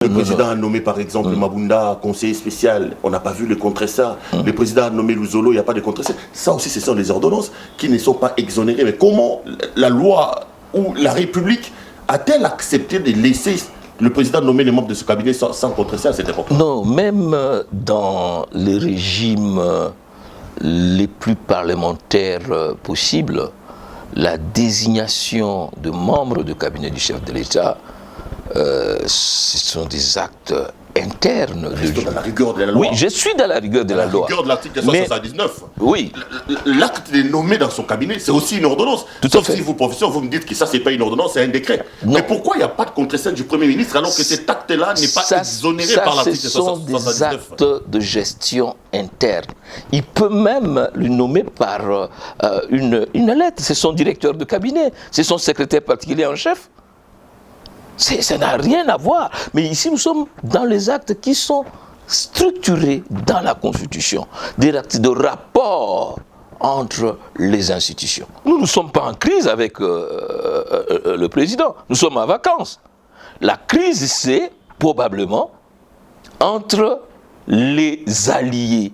Le président a nommé par exemple Mabunda conseiller spécial, on n'a pas vu le contre ça. Le président a nommé Luzolo, il n'y a pas de contre ça. Ça aussi, ce sont des ordonnances qui ne sont pas exonérées. Mais comment la loi ou la République a-t-elle accepté de laisser le président nommer les membres de ce cabinet sans contre ça à cette époque? Non, même dans les régimes les plus parlementaires possibles, la désignation de membres du cabinet du chef de l'État, ce sont des actes internes. Dans la rigueur de la loi. Oui, je suis dans la rigueur de la loi. La rigueur de l'article 179. Oui. L'acte de nommer dans son cabinet, c'est aussi une ordonnance. Sauf si vous, professeur, vous me dites que ça, c'est pas une ordonnance, c'est un décret. Non. Mais pourquoi il n'y a pas de contre-scène du Premier ministre alors que cet acte-là n'est pas exonéré par l'article 179? Ce sont des actes de gestion interne. Il peut même le nommer par une lettre. C'est son directeur de cabinet, c'est son secrétaire particulier en chef. Ça n'a rien à voir. Mais ici, nous sommes dans les actes qui sont structurés dans la Constitution. Des actes de rapport entre les institutions. Nous ne sommes pas en crise avec le président. Nous sommes en vacances. La crise, c'est probablement entre les alliés.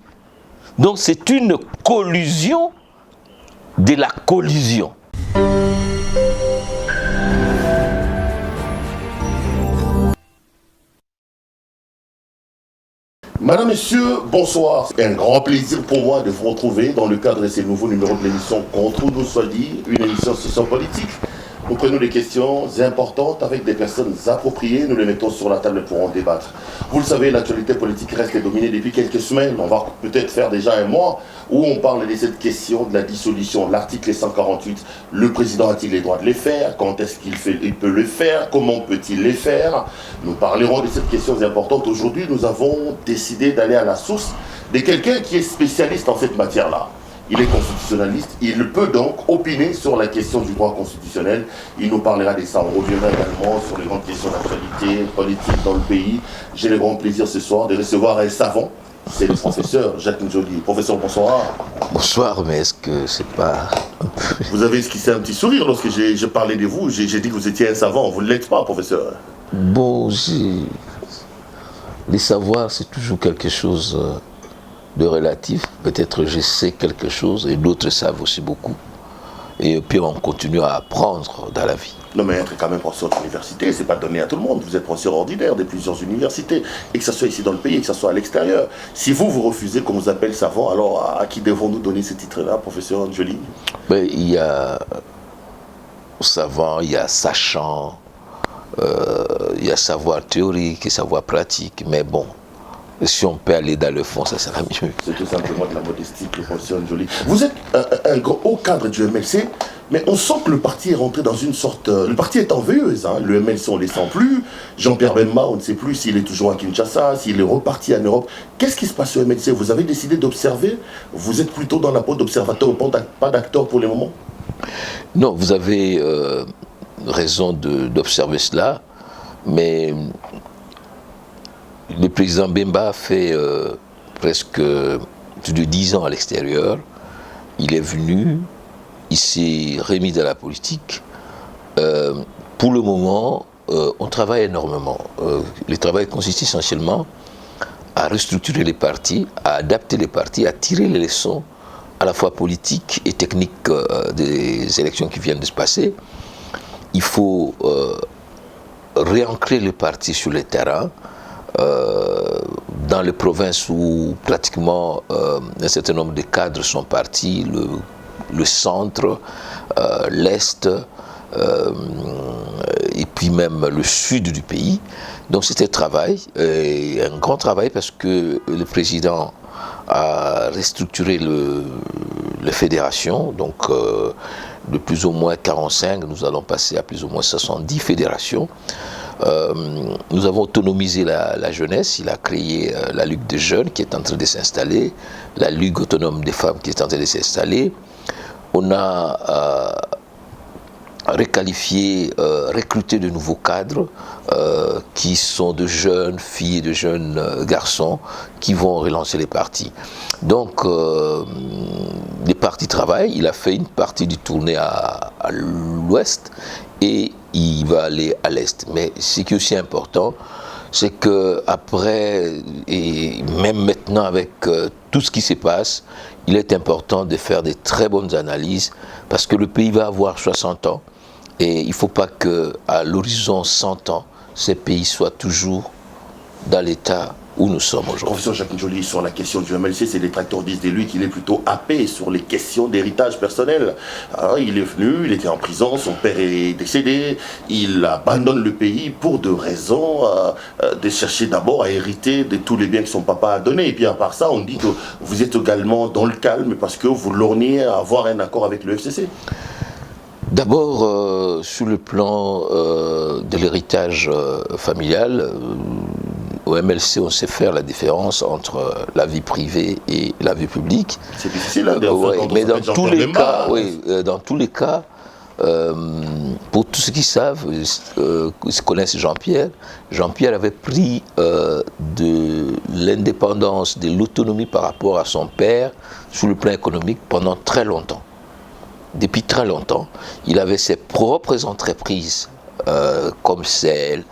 Donc, c'est une collusion de la collusion. Madame, Messieurs, bonsoir. C'est un grand plaisir pour moi de vous retrouver dans le cadre de ces nouveaux numéros de l'émission Contre nous soit dit, une émission socio-politique. Nous prenons des questions importantes avec des personnes appropriées, nous les mettons sur la table pour en débattre. Vous le savez, l'actualité politique reste dominée depuis quelques semaines, on va peut-être faire déjà un mois, où on parle de cette question de la dissolution, l'article 148. Le président a-t-il les droits de les faire? Quand est-ce qu'il peut le faire? Comment peut-il les faire? Nous parlerons de cette question importante. Aujourd'hui, nous avons décidé d'aller à la source de quelqu'un qui est spécialiste en cette matière-là. Il est constitutionnaliste, il peut donc opiner sur la question du droit constitutionnel. Il nous parlera de ça. On reviendra également sur les grandes questions d'actualité politique dans le pays. J'ai le grand plaisir ce soir de recevoir un savant. C'est le professeur Jacques Njoli. Professeur, bonsoir. Bonsoir, mais est-ce que c'est pas... Vous avez esquissé un petit sourire lorsque j'ai parlé de vous. J'ai dit que vous étiez un savant. Vous ne l'êtes pas, professeur. Bon, les savoirs, c'est toujours quelque chose... de relatif, peut-être je sais quelque chose et d'autres savent aussi beaucoup. Et puis on continue à apprendre dans la vie. Non mais être quand même professeur d'université, c'est pas donné à tout le monde. Vous êtes professeur ordinaire de plusieurs universités, et que ce soit ici dans le pays, et que ce soit à l'extérieur. Si vous refusez qu'on vous appelle savant, alors à qui devons-nous donner ce titre-là, professeur Njoli? Ben, il y a savant, il y a sachant, il y a savoir théorique et savoir pratique, mais bon, si on peut aller dans le fond, ça sera mieux. C'est tout simplement de la modestie, professeur Njoli. Vous êtes un haut cadre du MLC, mais on sent que le parti est rentré dans une sorte... le parti est en veilleuse, hein. Le MLC, on ne les sent plus. Jean-Pierre Bemba, on ne sait plus s'il est toujours à Kinshasa, s'il est reparti en Europe. Qu'est-ce qui se passe au MLC? Vous avez décidé d'observer? Vous êtes plutôt dans la peau d'observateur, pas d'acteur pour le moment? Non, vous avez raison d'observer cela, mais... Le président Bemba a fait presque plus de 10 ans à l'extérieur. Il est venu, il s'est remis dans la politique. Pour le moment, on travaille énormément. Le travail consiste essentiellement à restructurer les partis, à adapter les partis, à tirer les leçons à la fois politiques et techniques des élections qui viennent de se passer. Il faut réancrer les partis sur le terrain, dans les provinces où pratiquement un certain nombre de cadres sont partis, le centre, l'est, et puis même le sud du pays. Donc c'était un travail, un grand travail, parce que le président a restructuré les fédérations, donc de plus ou moins 45, nous allons passer à plus ou moins 70 fédérations. Nous avons autonomisé la jeunesse. Il a créé la Ligue des jeunes qui est en train de s'installer, la Ligue autonome des femmes qui est en train de s'installer. On a requalifié, recruté de nouveaux cadres qui sont de jeunes filles et de jeunes garçons qui vont relancer les partis. Donc les partis travaillent. Il a fait une partie du tournée à l'ouest et il va aller à l'est. Mais ce qui est aussi important, c'est que après, et même maintenant avec tout ce qui se passe, il est important de faire des très bonnes analyses parce que le pays va avoir 60 ans et il ne faut pas qu'à l'horizon 100 ans, ces pays soient toujours dans l'état où nous sommes aujourd'hui. Professeur Jacques N'Djoli, sur la question du MLC, ces détracteurs disent de lui qu'il est plutôt happé sur les questions d'héritage personnel. Alors, il est venu, il était en prison, son père est décédé, il abandonne le pays pour deux raisons, de chercher d'abord à hériter de tous les biens que son papa a donnés. Et puis à part ça, on dit que vous êtes également dans le calme parce que vous lorgnez à avoir un accord avec le FCC. D'abord, sur le plan de l'héritage familial, au MLC, on sait faire la différence entre la vie privée et la vie publique. C'est difficile, hein, mais dans tous les cas, dans tous les cas, pour tous ceux qui savent, qui connaissent Jean-Pierre, Jean-Pierre avait pris de l'indépendance, de l'autonomie par rapport à son père sur le plan économique pendant très longtemps. Depuis très longtemps, il avait ses propres entreprises, comme celle,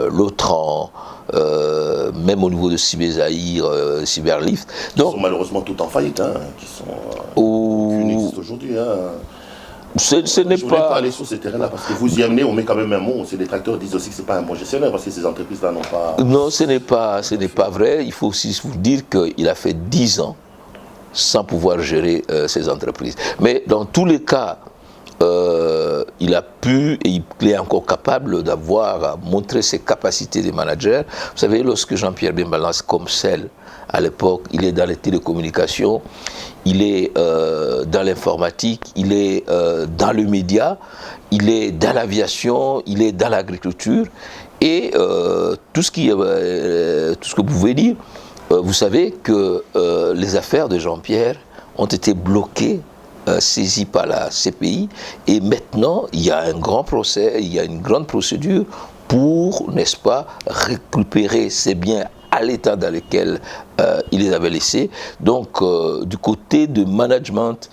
Lotran, même au niveau de Cyberzaïr, Cyberlift. Donc, ils sont malheureusement tout en faillite, hein, qui existent aujourd'hui. Hein. Ce n'est pas aller sur ces terrains-là parce que vous y amenez, on met quand même un mot. Ces détracteurs disent aussi que ce n'est pas un bon gestionnaire parce que ces entreprises-là n'ont pas. Non, ce n'est pas vrai. Il faut aussi vous dire qu'il a fait 10 ans sans pouvoir gérer ces entreprises. Mais dans tous les cas, il a pu et il est encore capable d'avoir montré ses capacités de manager. Vous savez, lorsque Jean-Pierre Bemba lance comme celle à l'époque, il est dans les télécommunications, il est dans l'informatique, il est dans le média, il est dans l'aviation, il est dans l'agriculture et tout ce que vous pouvez dire. Vous savez que les affaires de Jean-Pierre ont été bloquées, saisies par la CPI, et maintenant il y a un grand procès, il y a une grande procédure pour, n'est-ce pas, récupérer ces biens à l'état dans lequel il les avait laissés. Donc, du côté de management,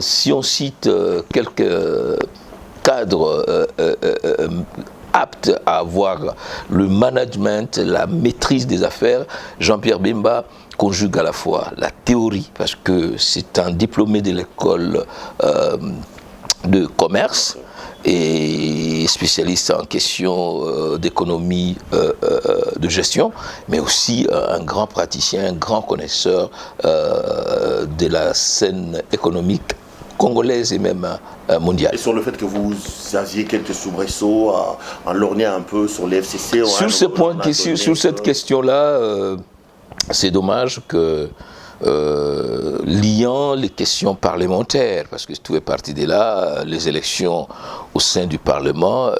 si on cite quelques cadres apte à avoir le management, la maîtrise des affaires, Jean-Pierre Bemba conjugue à la fois la théorie, parce que c'est un diplômé de l'école de commerce et spécialiste en questions d'économie, de gestion, mais aussi un grand praticien, un grand connaisseur de la scène économique congolaise et même mondiale. Et sur le fait que vous aviez quelques soubresauts en lorgnant un peu sur les FCC. Sur ce point, sur cette question-là, c'est dommage que liant les questions parlementaires, parce que tout est parti de là, les élections au sein du Parlement,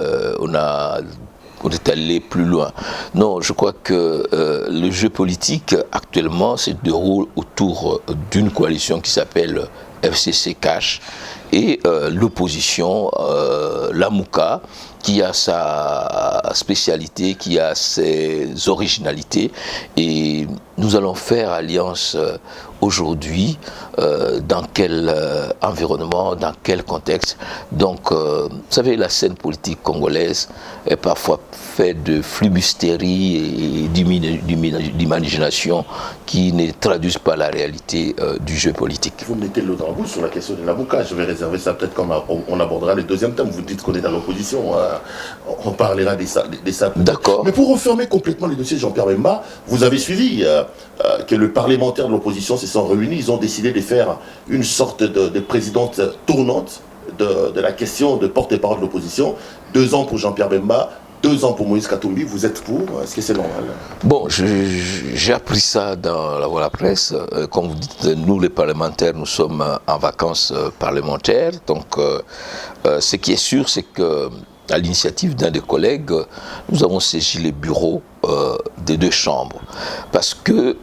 on est allé plus loin. Non, je crois que le jeu politique actuellement se déroule autour d'une coalition qui s'appelle FCC Cash et l'opposition, la Mouka, qui a sa spécialité, qui a ses originalités, et nous allons faire alliance aujourd'hui, dans quel environnement, dans quel contexte. Donc, vous savez, la scène politique congolaise est parfois faite de flibusteries et d'imagination qui ne traduisent pas la réalité du jeu politique. Vous mettez l'eau dans la bouche sur la question de la Mouka. Je vais réserver ça peut-être quand on abordera le deuxième thème. Vous dites qu'on est dans l'opposition. On parlera de ça. D'accord. Mais pour refermer complètement les dossiers de Jean-Pierre Bemba, vous avez suivi que le parlementaire de l'opposition se sont réunis. Ils ont décidé de faire une sorte de présidente tournante de la question de porte-parole de l'opposition. 2 ans pour Jean-Pierre Bemba, 2 ans pour Moïse Katumbi. Vous êtes pour? Est-ce que c'est normal? Bon, j'ai appris ça dans la presse. Comme vous dites, nous les parlementaires, nous sommes en vacances parlementaires. Donc, ce qui est sûr, c'est que à l'initiative d'un des collègues, nous avons saisi les bureaux des 2 chambres. Parce que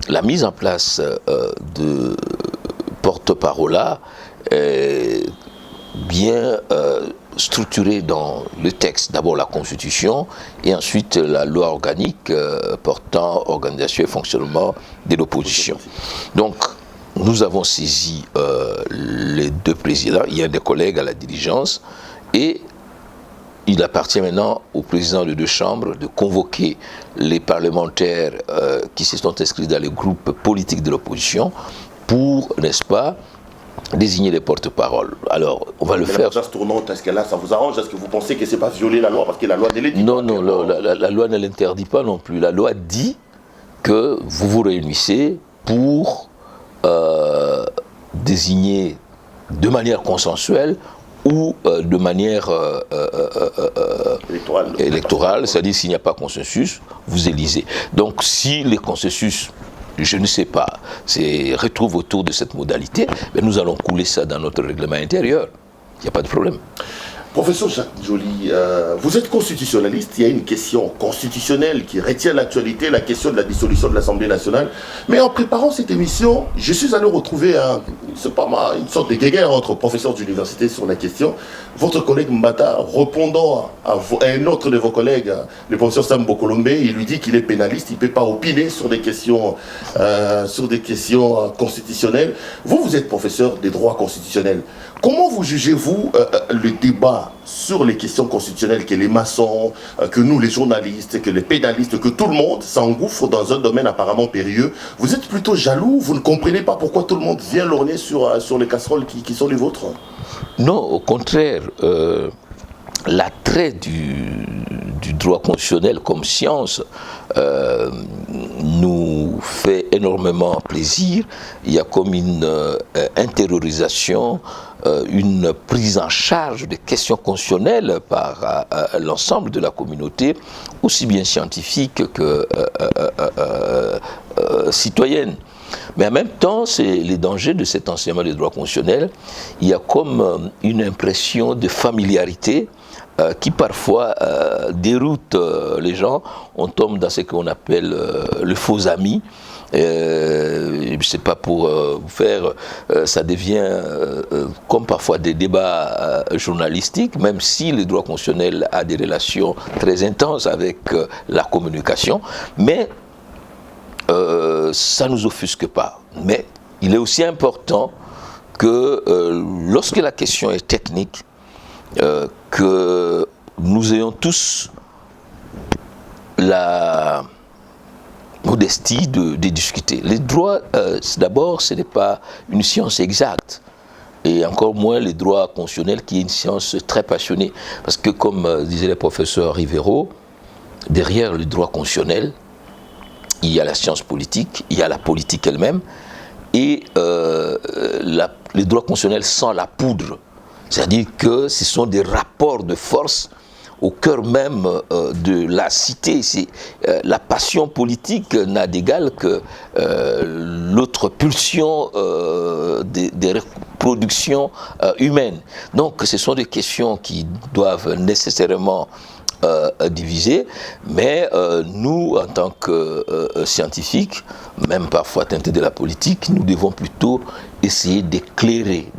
la mise en place de porte-parole-là est bien structurée dans le texte. D'abord la Constitution et ensuite la loi organique portant organisation et fonctionnement de l'opposition. Donc, nous avons saisi les 2 présidents, il y a des collègues à la diligence, et il appartient maintenant au président de deux chambres de convoquer les parlementaires qui se sont inscrits dans les groupes politiques de l'opposition pour, n'est-ce pas, désigner les porte-paroles. Alors, on va le faire. La place tournante, est-ce que là, ça vous arrange? Est-ce que vous pensez que c'est pas violer la loi? Parce que la loi ne l'interdit pas. Non, la loi ne l'interdit pas non plus. La loi dit que vous vous réunissez pour désigner de manière consensuelle ou de manière électorale, c'est-à-dire s'il n'y a pas consensus, vous élisez. Donc si les consensus, je ne sais pas, retrouvent autour de cette modalité, ben nous allons couler ça dans notre règlement intérieur. Il n'y a pas de problème. Professeur Jacques Njoli, vous êtes constitutionnaliste, il y a une question constitutionnelle qui retient l'actualité, la question de la dissolution de l'Assemblée nationale. Mais en préparant cette émission, je suis allé retrouver une sorte de guéguerre entre professeurs d'université sur la question. Votre collègue Mbata, répondant à un autre de vos collègues, le professeur Sam Bokolombe, il lui dit qu'il est pénaliste, il ne peut pas opiner sur des questions constitutionnelles. Vous êtes professeur des droits constitutionnels. Comment vous jugez-vous le débat sur les questions constitutionnelles que les maçons, que nous les journalistes, que les pénalistes, que tout le monde s'engouffre dans un domaine apparemment périlleux? Vous êtes plutôt jaloux, vous ne comprenez pas pourquoi tout le monde vient lorgner sur les casseroles qui sont les vôtres? Non, au contraire, l'attrait du droit constitutionnel comme science nous fait énormément plaisir. Il y a comme une intériorisation, une prise en charge des questions constitutionnelles par l'ensemble de la communauté, aussi bien scientifique que citoyenne. Mais en même temps, c'est les dangers de cet enseignement des droits constitutionnels. Il y a comme une impression de familiarité qui parfois déroute les gens. On tombe dans ce qu'on appelle le faux ami. Je ne sais pas pour vous faire, ça devient comme parfois des débats journalistiques, même si le droit constitutionnel a des relations très intenses avec la communication, mais ça ne nous offusque pas. Mais il est aussi important que lorsque la question est technique, que nous ayons tous la modestie de discuter. Les droits, d'abord, ce n'est pas une science exacte. Et encore moins les droits constitutionnels, qui est une science très passionnée. Parce que, comme disait le professeur Rivero, derrière le droit constitutionnel, il y a la science politique, il y a la politique elle-même, et le droit constitutionnel sans la poudre. C'est-à-dire que ce sont des rapports de force au cœur même de la cité. La passion politique n'a d'égal que l'autre pulsion des reproductions humaines. Donc ce sont des questions qui doivent nécessairement divisé, mais nous, en tant que scientifiques, même parfois teintés de la politique, nous devons plutôt essayer d'éclairer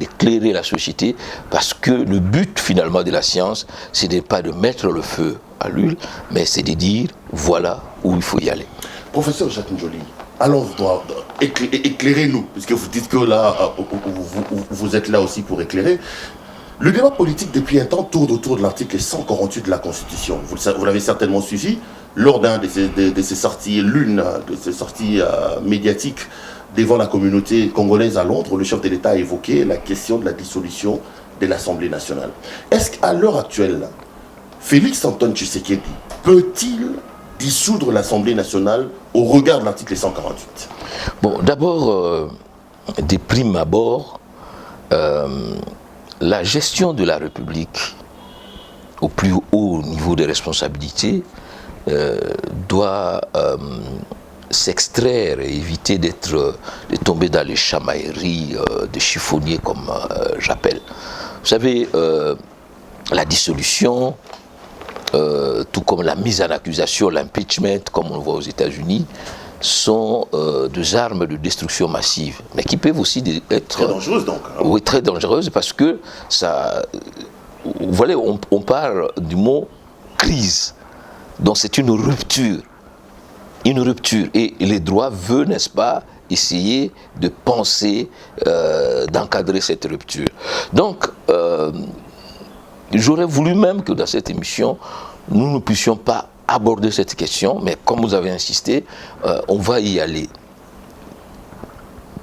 la société, parce que le but finalement de la science, ce n'est pas de mettre le feu à l'huile, mais c'est de dire voilà où il faut y aller. Professeur Jacques Njoli, alors éclairez-nous, puisque vous dites que là, vous êtes là aussi pour éclairer. Le débat politique depuis un temps tourne autour de l'article 148 de la Constitution. Vous l'avez certainement suivi lors l'une de ces sorties médiatiques devant la communauté congolaise à Londres. Le chef de l'État a évoqué la question de la dissolution de l'Assemblée nationale. Est-ce qu'à l'heure actuelle, Félix Antoine Tshisekedi peut-il dissoudre l'Assemblée nationale au regard de l'article 148? Bon, d'abord, des primes abord, la gestion de la République au plus haut niveau de responsabilité doit s'extraire et éviter de tomber dans les chamailleries de chiffonniers, comme j'appelle. Vous savez, la dissolution, tout comme la mise en accusation, l'impeachment, comme on le voit aux États-Unis, sont des armes de destruction massive, mais qui peuvent aussi être... Très dangereuses donc. Hein. Oui, très dangereuses, parce que ça... Vous voyez, on parle du mot crise. Donc c'est une rupture. Une rupture. Et les droits veulent, n'est-ce pas, essayer de penser, d'encadrer cette rupture. Donc, j'aurais voulu même que dans cette émission, nous ne puissions pas aborder cette question, mais comme vous avez insisté, on va y aller.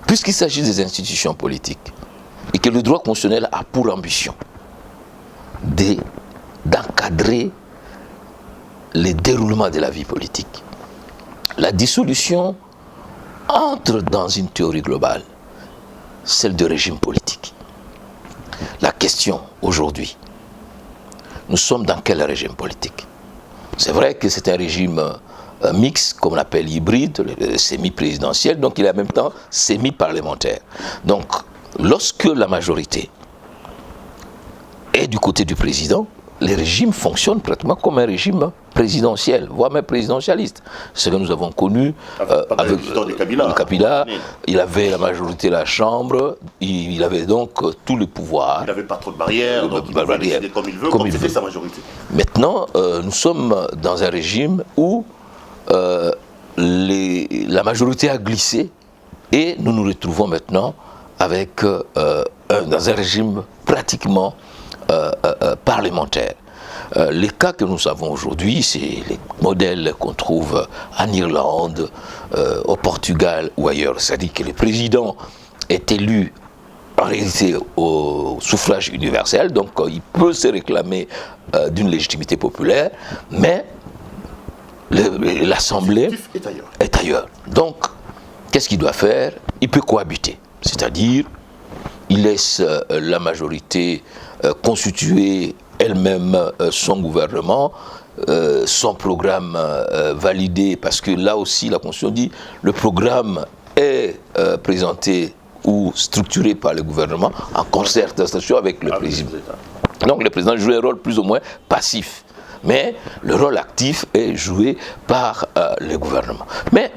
Puisqu'il s'agit des institutions politiques, et que le droit constitutionnel a pour ambition d'encadrer les déroulements de la vie politique, la dissolution entre dans une théorie globale, celle de régime politique. La question aujourd'hui, nous sommes dans quel régime politique? C'est vrai que c'est un régime mixte, comme on l'appelle hybride, semi-présidentiel, donc il est en même temps semi-parlementaire. Donc, lorsque la majorité est du côté du président, les régimes fonctionnent pratiquement comme un régime présidentiel, voire même présidentialiste. Ce que nous avons connu avec le Kabila, il avait la majorité de la Chambre, il avait donc tous les pouvoirs. Il n'avait pas trop de barrières, donc il pouvait décider comme il veut, comme c'était sa majorité. Maintenant, nous sommes dans un régime où la majorité a glissé et nous nous retrouvons maintenant avec, dans un régime pratiquement parlementaire. Les cas que nous avons aujourd'hui, c'est les modèles qu'on trouve en Irlande, au Portugal ou ailleurs. C'est-à-dire que le président est élu en réalité au suffrage universel, donc il peut se réclamer d'une légitimité populaire, mais l'Assemblée est ailleurs. Donc, qu'est-ce qu'il doit faire? Il peut cohabiter, c'est-à-dire il laisse la majorité constituer elle-même son gouvernement, son programme validé, parce que là aussi la Constitution dit le programme est présenté ou structuré par le gouvernement en concertation avec le président. Donc le président joue un rôle plus ou moins passif, mais le rôle actif est joué par le gouvernement. Mais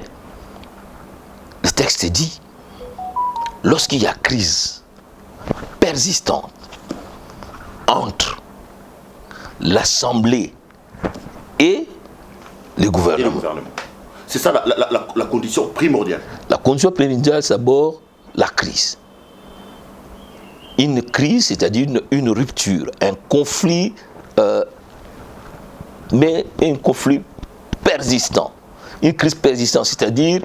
le texte dit, lorsqu'il y a crise persistante entre l'Assemblée et le gouvernement. C'est ça la condition primordiale. La condition primordiale, c'est d'abord la crise. Une crise, c'est-à-dire une rupture, un conflit, mais un conflit persistant. Une crise persistante, c'est-à-dire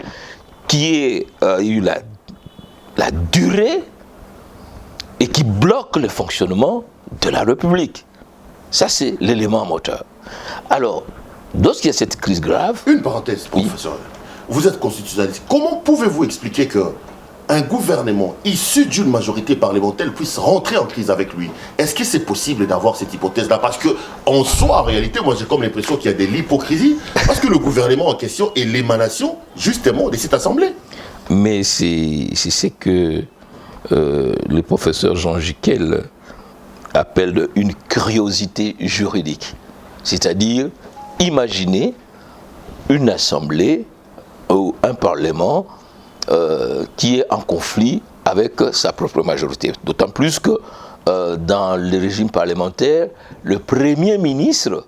qui a eu la durée et qui bloque le fonctionnement de la République. Ça, c'est l'élément moteur. Alors, lorsqu'il y a cette crise grave... Une parenthèse, professeur. Oui. Vous êtes constitutionnaliste. Comment pouvez-vous expliquer qu'un gouvernement issu d'une majorité parlementaire puisse rentrer en crise avec lui? Est-ce que c'est possible d'avoir cette hypothèse-là? Parce qu'en soi, en réalité, moi j'ai comme l'impression qu'il y a de l'hypocrisie, parce que le gouvernement en question est l'émanation, justement, de cette assemblée. Mais c'est ce que le professeur Jean Gicquel appelle une curiosité juridique. C'est-à-dire, imaginez une assemblée ou un parlement qui est en conflit avec sa propre majorité. D'autant plus que dans le régime parlementaire, le Premier ministre,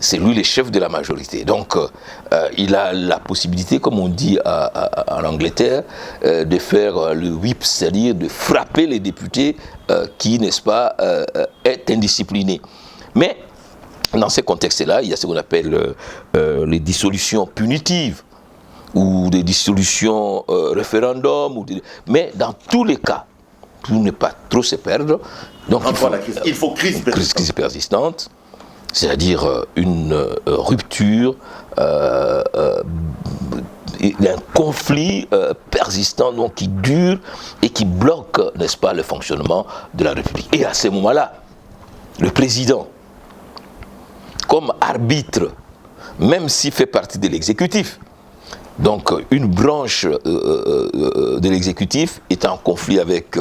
c'est lui le chef de la majorité. Donc, il a la possibilité, comme on dit en Angleterre, de faire le whip, c'est-à-dire de frapper les députés qui, n'est-ce pas, est indiscipliné. Mais, dans ces contextes-là, il y a ce qu'on appelle les dissolutions punitives ou des dissolutions référendum. Mais dans tous les cas, pour ne pas trop se perdre, donc il faut crise persistante. C'est-à-dire une rupture, un conflit persistant donc, qui dure et qui bloque, n'est-ce pas, le fonctionnement de la République. Et à ce moment-là, le président, comme arbitre, même s'il fait partie de l'exécutif, donc une branche de l'exécutif est en conflit avec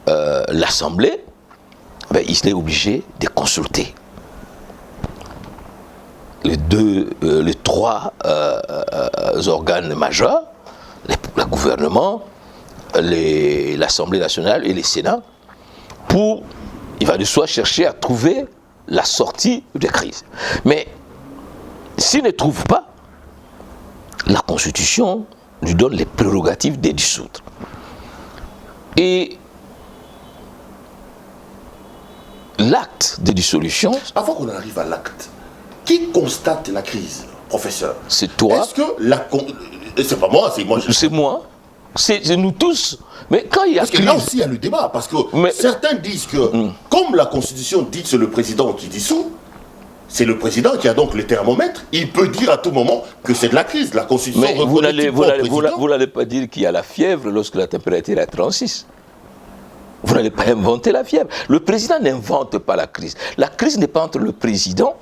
l'Assemblée, ben, il est obligé de consulter les trois organes majeurs, le gouvernement, l'Assemblée nationale et le Sénat, il va de soi chercher à trouver la sortie de crise. Mais s'il ne trouve pas, la Constitution lui donne les prérogatives de dissoudre. Et l'acte de dissolution... Avant qu'on arrive à l'acte, qui constate la crise, professeur? C'est toi. Est-ce que c'est pas moi, c'est moi. C'est moi. C'est nous tous. Mais quand il y a parce que là aussi, il y a le débat. Parce que certains disent que, comme la Constitution dit que c'est le président qui dissout, c'est le président qui a donc le thermomètre. Il peut dire à tout moment que c'est de la crise. La Constitution mais vous n'allez pas dire qu'il y a la fièvre lorsque la température est à 36. Vous n'allez pas inventer la fièvre. Le président n'invente pas la crise. La crise n'est pas entre le président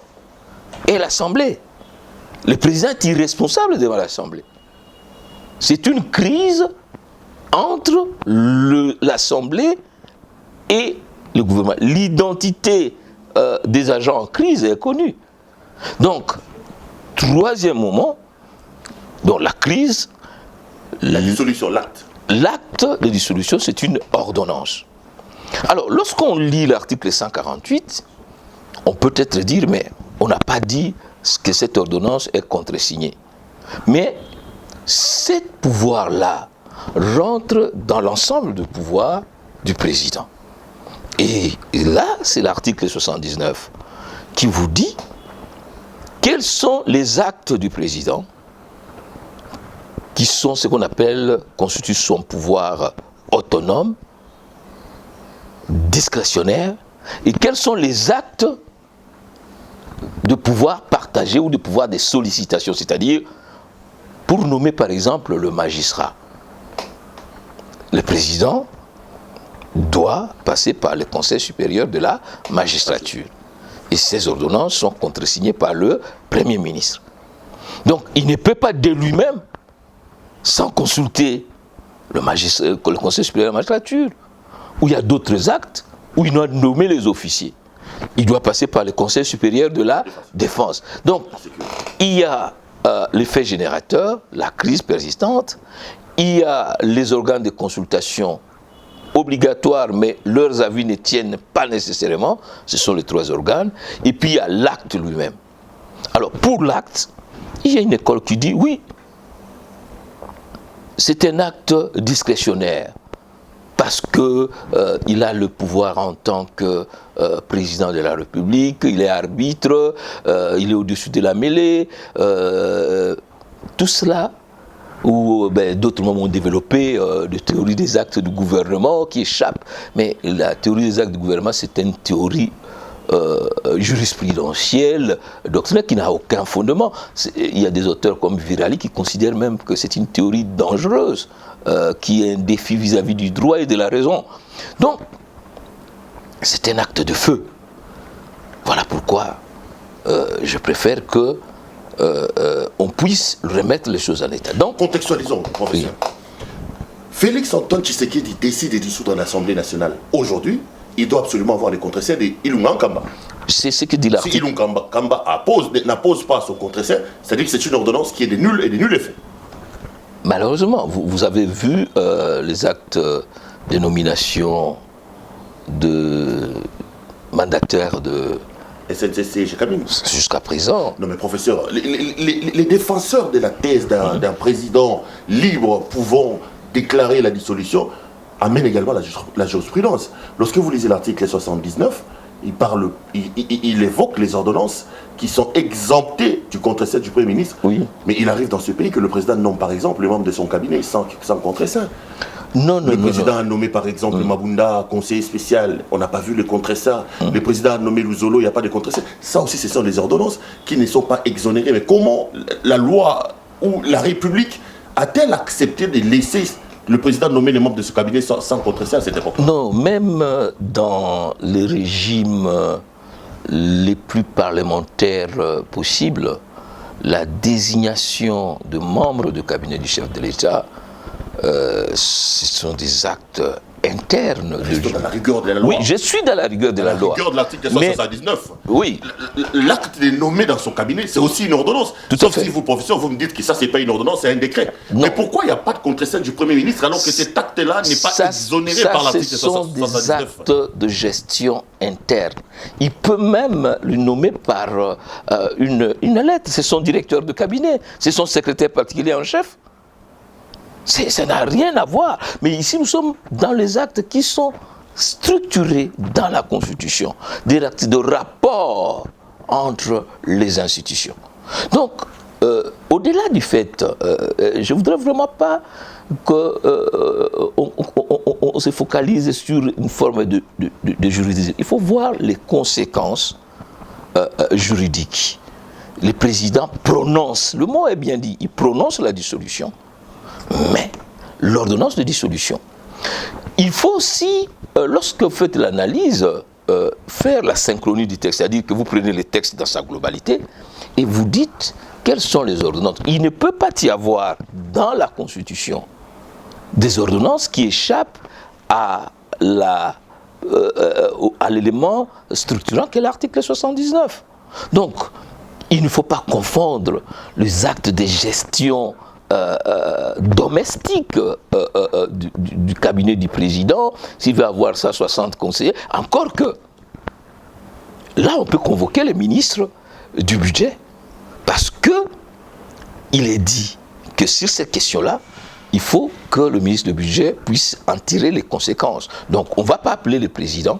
et l'Assemblée. Le président est irresponsable devant l'Assemblée. C'est une crise entre l'Assemblée et le gouvernement. L'identité des agents en crise est connue. Donc, troisième moment, donc la crise... La dissolution, l'acte. L'acte de dissolution, c'est une ordonnance. Alors, lorsqu'on lit l'article 148, on peut peut-être dire, mais on n'a pas dit que cette ordonnance est contresignée. Mais ce pouvoir-là rentre dans l'ensemble du pouvoir du président. Et là, c'est l'article 79 qui vous dit quels sont les actes du président qui sont ce qu'on appelle, constituent son pouvoir autonome, discrétionnaire, et quels sont les actes de pouvoir partagé ou de pouvoir de sollicitation, c'est-à-dire pour nommer par exemple le magistrat. Le président doit passer par le Conseil supérieur de la magistrature. Et ces ordonnances sont contresignées par le Premier ministre. Donc il ne peut pas de lui-même, sans consulter le Conseil supérieur de la magistrature, où il y a d'autres actes, où il doit nommer les officiers. Il doit passer par le Conseil supérieur de la défense. Donc, il y a l'effet générateur, la crise persistante, il y a les organes de consultation obligatoires, mais leurs avis ne tiennent pas nécessairement, ce sont les trois organes, et puis il y a l'acte lui-même. Alors, pour l'acte, il y a une école qui dit, oui, c'est un acte discrétionnaire, parce qu'il a le pouvoir en tant que président de la République, il est arbitre, il est au-dessus de la mêlée, tout cela, où d'autres ont développé des théories des actes du gouvernement qui échappent, mais la théorie des actes du gouvernement, c'est une théorie jurisprudentielle, doctrinaire qui n'a aucun fondement. Il y a des auteurs comme Virali qui considèrent même que c'est une théorie dangereuse, qui est un défi vis-à-vis du droit et de la raison. Donc, c'est un acte de feu. Voilà pourquoi je préfère que on puisse remettre les choses en état. Donc, contextualisons, professeur. Oui. Félix Antoine Tshisekedi décide de dissoudre l'Assemblée nationale. Aujourd'hui, il doit absolument avoir les contre-essais de Ilunga Nkamba. C'est ce que dit l'article. Si Ilunga Nkamba n'appose pas son contre-essai, c'est-à-dire que c'est une ordonnance qui est de nul et de nul effet. Malheureusement, vous avez vu les actes de nomination de mandataires de SNCC, jusqu'à présent. Non mais professeur, les défenseurs de la thèse d'un président libre pouvant déclarer la dissolution amènent également la jurisprudence. Lorsque vous lisez l'article 79, il évoque les ordonnances qui sont exemptées du contre-essai du Premier ministre. Oui. Mais il arrive dans ce pays que le président nomme par exemple les membres de son cabinet sans contre-essai. Le président a nommé par exemple Mabunda conseiller spécial, on n'a pas vu le contre-essai. Le président a nommé Luzolo, il n'y a pas de contre-essai. Ça aussi, ce sont des ordonnances qui ne sont pas exonérées. Mais comment la loi ou la République a-t-elle accepté de laisser le président nommer les membres de ce cabinet sans contre-essai à cette époque? Non, même dans les régimes les plus parlementaires possibles, la désignation de membres du cabinet du chef de l'État, ce sont des actes internes. Dans la rigueur de la loi. Oui, je suis dans la rigueur de la loi. La rigueur de l'article 79. Oui. L'acte de nommer dans son cabinet, c'est aussi une ordonnance. Sauf si vous, professeur, vous me dites que ça, c'est pas une ordonnance, c'est un décret. Non. Mais pourquoi il n'y a pas de contre-essai du Premier ministre alors que cet acte-là n'est pas exonéré par l'article 79? Ce sont des actes de gestion interne. Il peut même le nommer par une lettre. C'est son directeur de cabinet, c'est son secrétaire particulier en chef. Ça n'a rien à voir. Mais ici, nous sommes dans les actes qui sont structuré dans la Constitution, de rapports entre les institutions. Donc, au-delà du fait, je ne voudrais vraiment pas qu'on se focalise sur une forme de juridisme. Il faut voir les conséquences juridiques. Les présidents prononcent, le mot est bien dit, ils prononcent la dissolution, mais l'ordonnance de dissolution. Il faut aussi, lorsque vous faites l'analyse, faire la synchronie du texte, c'est-à-dire que vous prenez le texte dans sa globalité et vous dites quelles sont les ordonnances. Il ne peut pas y avoir dans la Constitution des ordonnances qui échappent à l'élément structurant qu'est l'article 79. Donc, il ne faut pas confondre les actes de gestion domestique du cabinet du président, s'il veut avoir 160 conseillers, encore que là on peut convoquer le ministre du budget, parce que il est dit que sur cette question-là, il faut que le ministre du budget puisse en tirer les conséquences. Donc on ne va pas appeler le président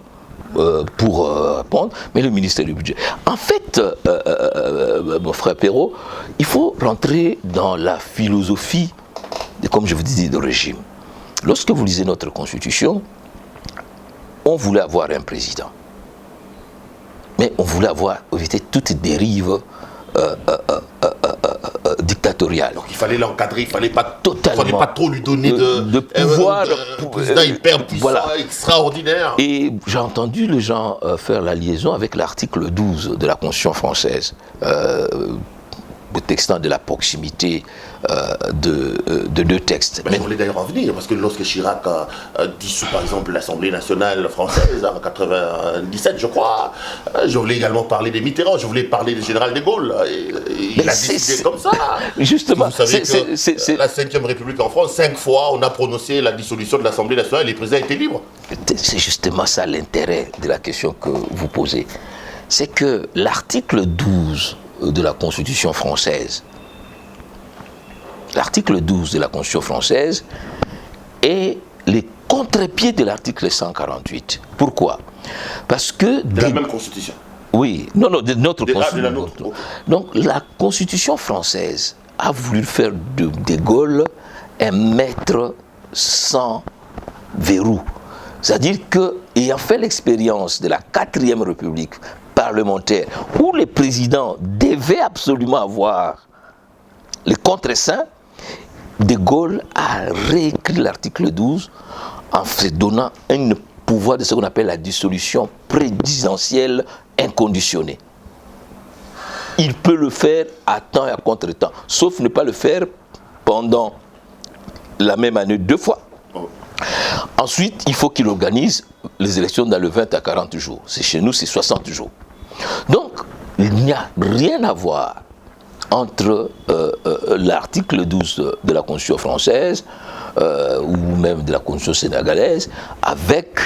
pour répondre, mais le ministère du budget. En fait, mon frère Perrault, il faut rentrer dans la philosophie, comme je vous disais, de régime. Lorsque vous lisez notre Constitution, on voulait avoir un président. Mais on voulait éviter toute dérive dictatoriale. Donc il fallait l'encadrer, il ne fallait pas trop lui donner de pouvoir. Un président hyper puissant, voilà, extraordinaire. Et j'ai entendu les gens faire la liaison avec l'article 12 de la Constitution française, textant de la proximité de deux textes. Mais je voulais d'ailleurs en venir, parce que lorsque Chirac a dissous par exemple l'Assemblée nationale française en 97, je crois, je voulais également parler des Mitterrand, je voulais parler du général de Gaulle. Il a décidé comme ça. Justement, vous savez que la 5e République en France, 5 fois, on a prononcé la dissolution de l'Assemblée nationale et les présidents étaient libres. C'est justement ça l'intérêt de la question que vous posez. C'est que l'article 12 de la Constitution française, l'article 12 de la Constitution française est les contre-pieds de l'article 148. Pourquoi? Parce que... De la même Constitution. Oui, non, de notre Constitution. Donc la Constitution française a voulu faire de Gaulle un maître sans verrou. C'est-à-dire que, ayant fait l'expérience de la 4e République parlementaire, où les présidents devaient absolument avoir les contre-seins, de Gaulle a réécrit l'article 12 en se donnant un pouvoir de ce qu'on appelle la dissolution présidentielle inconditionnée. Il peut le faire à temps et à contre-temps, sauf ne pas le faire pendant la même année 2 fois. Ensuite, il faut qu'il organise les élections dans le 20 à 40 jours. Chez nous, c'est 60 jours. Donc, il n'y a rien à voir entre l'article 12 de la Constitution française ou même de la Constitution sénégalaise avec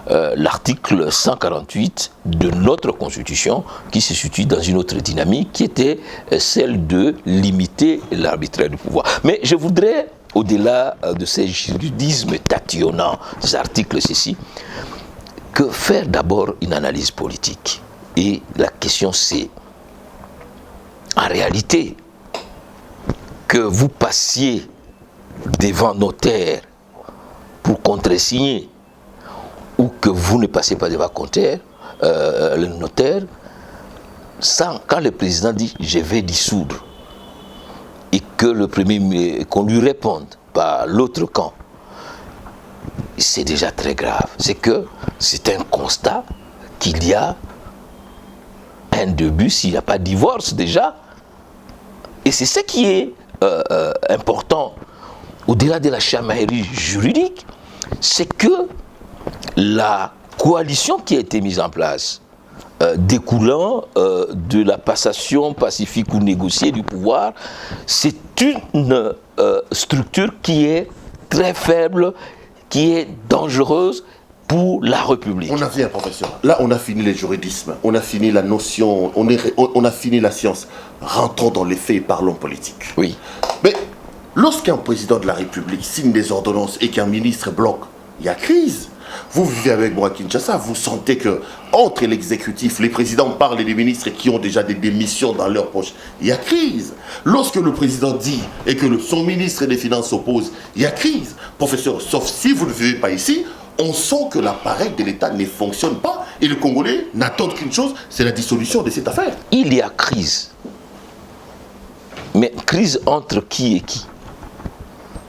l'article 148 de notre Constitution qui se situe dans une autre dynamique qui était celle de limiter l'arbitraire du pouvoir. Mais je voudrais, au-delà de ces juridismes tatillonnants, ces articles ceci, que faire d'abord une analyse politique. Et la question c'est, en réalité, que vous passiez devant notaire pour contresigner ou que vous ne passiez pas devant le notaire, quand le président dit « je vais dissoudre » et que qu'on lui réponde par l'autre camp, c'est déjà très grave. C'est que c'est un constat qu'il y a un début, s'il n'y a pas de divorce déjà. Et c'est ce qui est important, au-delà de la chamaillerie juridique, c'est que la coalition qui a été mise en place, découlant de la passation pacifique ou négociée du pouvoir, c'est une structure qui est très faible, qui est dangereuse pour la République. On a vu un professeur. Là, on a fini les juridismes, on a fini la notion, on a fini la science. Rentrons dans les faits et parlons politique. Oui. Mais lorsqu'un président de la République signe des ordonnances et qu'un ministre bloque, il y a crise. Vous vivez avec moi à Kinshasa, vous sentez que entre l'exécutif, les présidents parlent et les ministres qui ont déjà des démissions dans leur poche, il y a crise. Lorsque le président dit et que son ministre des Finances s'oppose, il y a crise. Professeur, sauf si vous ne vivez pas ici, on sent que l'appareil de l'État ne fonctionne pas et les Congolais n'attendent qu'une chose, c'est la dissolution de cette affaire. Il y a crise. Mais crise entre qui et qui?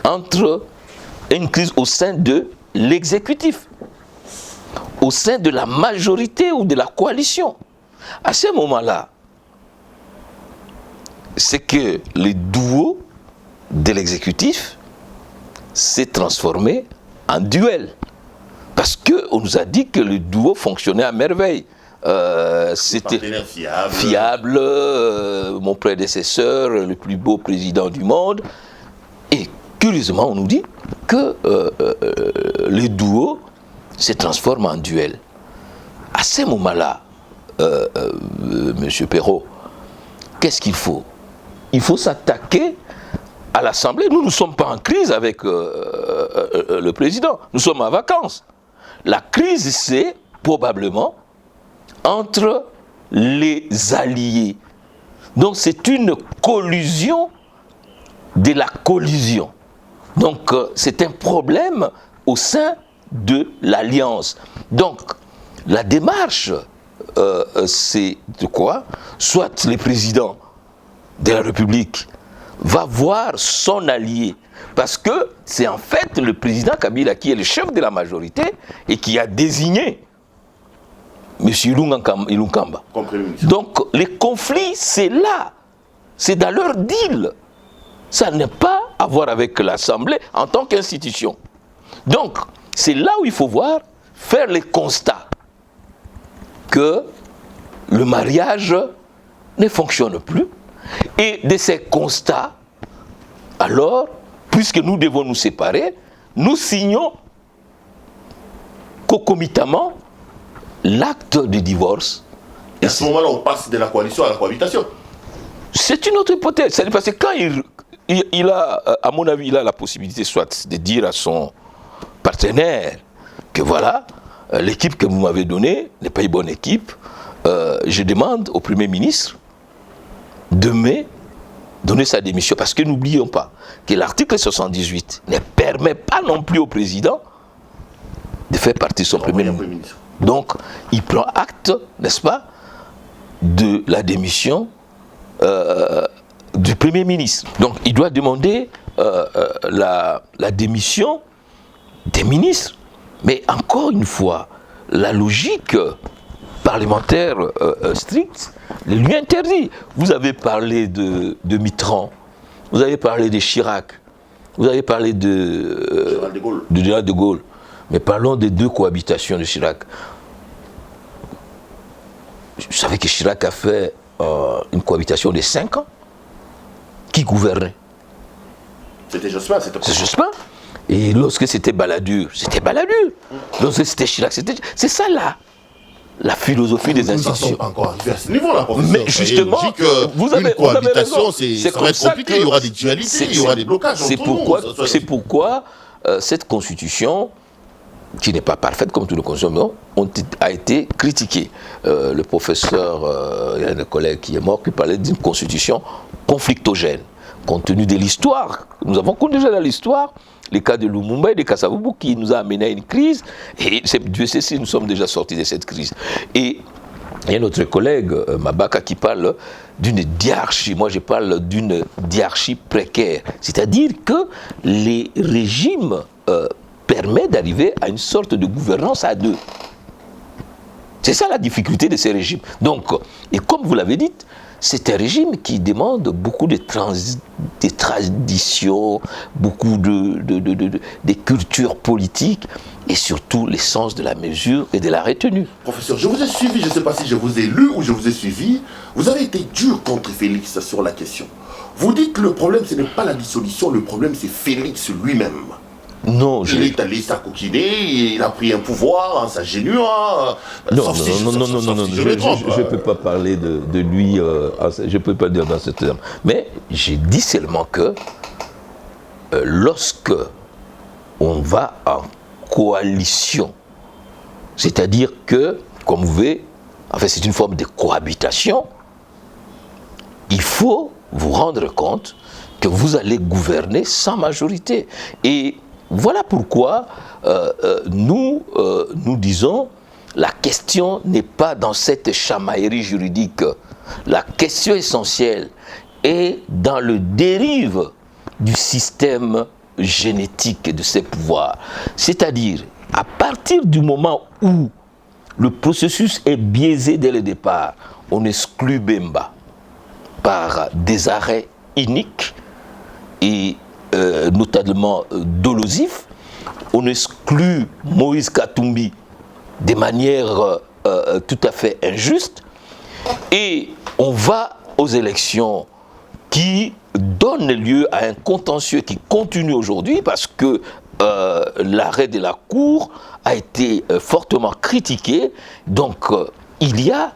Entre une crise au sein de l'exécutif, au sein de la majorité ou de la coalition. À ce moment-là, c'est que le duo de l'exécutif s'est transformé en duel. Parce qu'on nous a dit que le duo fonctionnait à merveille. C'était fiable, mon prédécesseur, le plus beau président du monde. Et curieusement, on nous dit que le duo se transforme en duel. À ce moment-là, M. Perrault, qu'est-ce qu'il faut? Il faut s'attaquer à l'Assemblée. Nous ne sommes pas en crise avec le président. Nous sommes en vacances. La crise, c'est probablement entre les alliés. Donc c'est une collusion de la collusion. Donc c'est un problème au sein de l'alliance. Donc la démarche, c'est de quoi? Soit le président de la République va voir son allié, parce que c'est en fait le président Kabila qui est le chef de la majorité et qui a désigné M. Ilunkamba. Donc les conflits, c'est là, c'est dans leur deal. Ça n'a pas à voir avec l'Assemblée en tant qu'institution. Donc c'est là où il faut voir, faire les constats que le mariage ne fonctionne plus. Et de ces constats, alors, puisque nous devons nous séparer, nous signons concomitamment l'acte de divorce. Et à ce moment-là, on passe de la coalition à la cohabitation. C'est une autre hypothèse. C'est parce que quand il a, à mon avis, il a la possibilité soit de dire à son partenaire que voilà, l'équipe que vous m'avez donnée n'est pas une bonne équipe, je demande au Premier ministre de donner sa démission. Parce que n'oublions pas que l'article 78 ne permet pas non plus au président de faire partie de son Premier ministre. Donc, il prend acte, n'est-ce pas, de la démission du Premier ministre. Donc, il doit demander la démission des ministres. Mais encore une fois, la logique parlementaire stricte lui interdit. Vous avez parlé de Mitterrand, vous avez parlé de Chirac, vous avez parlé de Général de Gaulle. Mais parlons des deux cohabitations de Chirac. Vous savez que Chirac a fait une cohabitation de 5 ans. Qui gouvernait? C'était Jospin. C'est Jospin. Et lorsque c'était Balladur, c'était Balladur. Lorsque c'était Chirac, c'était... C'est ça là, la philosophie des institutions. Nous ne sommes pas encore arrivés à ce niveau-là, professeur. Mais justement, vous avez cohabitation, ça va être compliqué, il y aura des dualités, il y aura des blocages. C'est pourquoi cette constitution, qui n'est pas parfaite comme tout le constitution, a été critiquée. Le professeur, il y a un collègue qui est mort, qui parlait d'une constitution conflictogène, compte tenu de l'histoire. Nous avons connu déjà dans l'histoire les cas de Lumumba et de Kasavubu qui nous a amené à une crise, et Dieu sait si nous sommes déjà sortis de cette crise. Et il y a notre collègue Mabaka qui parle d'une diarchie. Moi je parle d'une diarchie précaire, c'est-à-dire que les régimes permettent d'arriver à une sorte de gouvernance à deux. C'est ça la difficulté de ces régimes. Donc, et comme vous l'avez dit, c'est un régime qui demande beaucoup de traditions, beaucoup de culture politique et surtout l'essence de la mesure et de la retenue. Professeur, je vous ai suivi, je ne sais pas si je vous ai lu ou je vous ai suivi. Vous avez été dur contre Félix sur la question. Vous dites que le problème, ce n'est pas la dissolution, le problème, c'est Félix lui-même. Non, il est allé s'acoquiner, il a pris un pouvoir en s'ingénuant. Non, je ne peux pas parler de lui, je ne peux pas dire dans ce terme. Mais j'ai dit seulement que lorsque on va en coalition C'est-à-dire que, comme vous voyez, enfin, c'est une forme de cohabitation. Il faut vous rendre compte que vous allez gouverner sans majorité. Et voilà pourquoi nous disons, la question n'est pas dans cette chamaillerie juridique. La question essentielle est dans le dérive du système génétique de ces pouvoirs. C'est-à-dire, à partir du moment où le processus est biaisé dès le départ, on exclut Bemba par des arrêts iniques et notamment dolosifs. On exclut Moïse Katumbi de manière tout à fait injuste. Et on va aux élections qui donnent lieu à un contentieux qui continue aujourd'hui parce que l'arrêt de la Cour a été fortement critiqué. Donc, il y a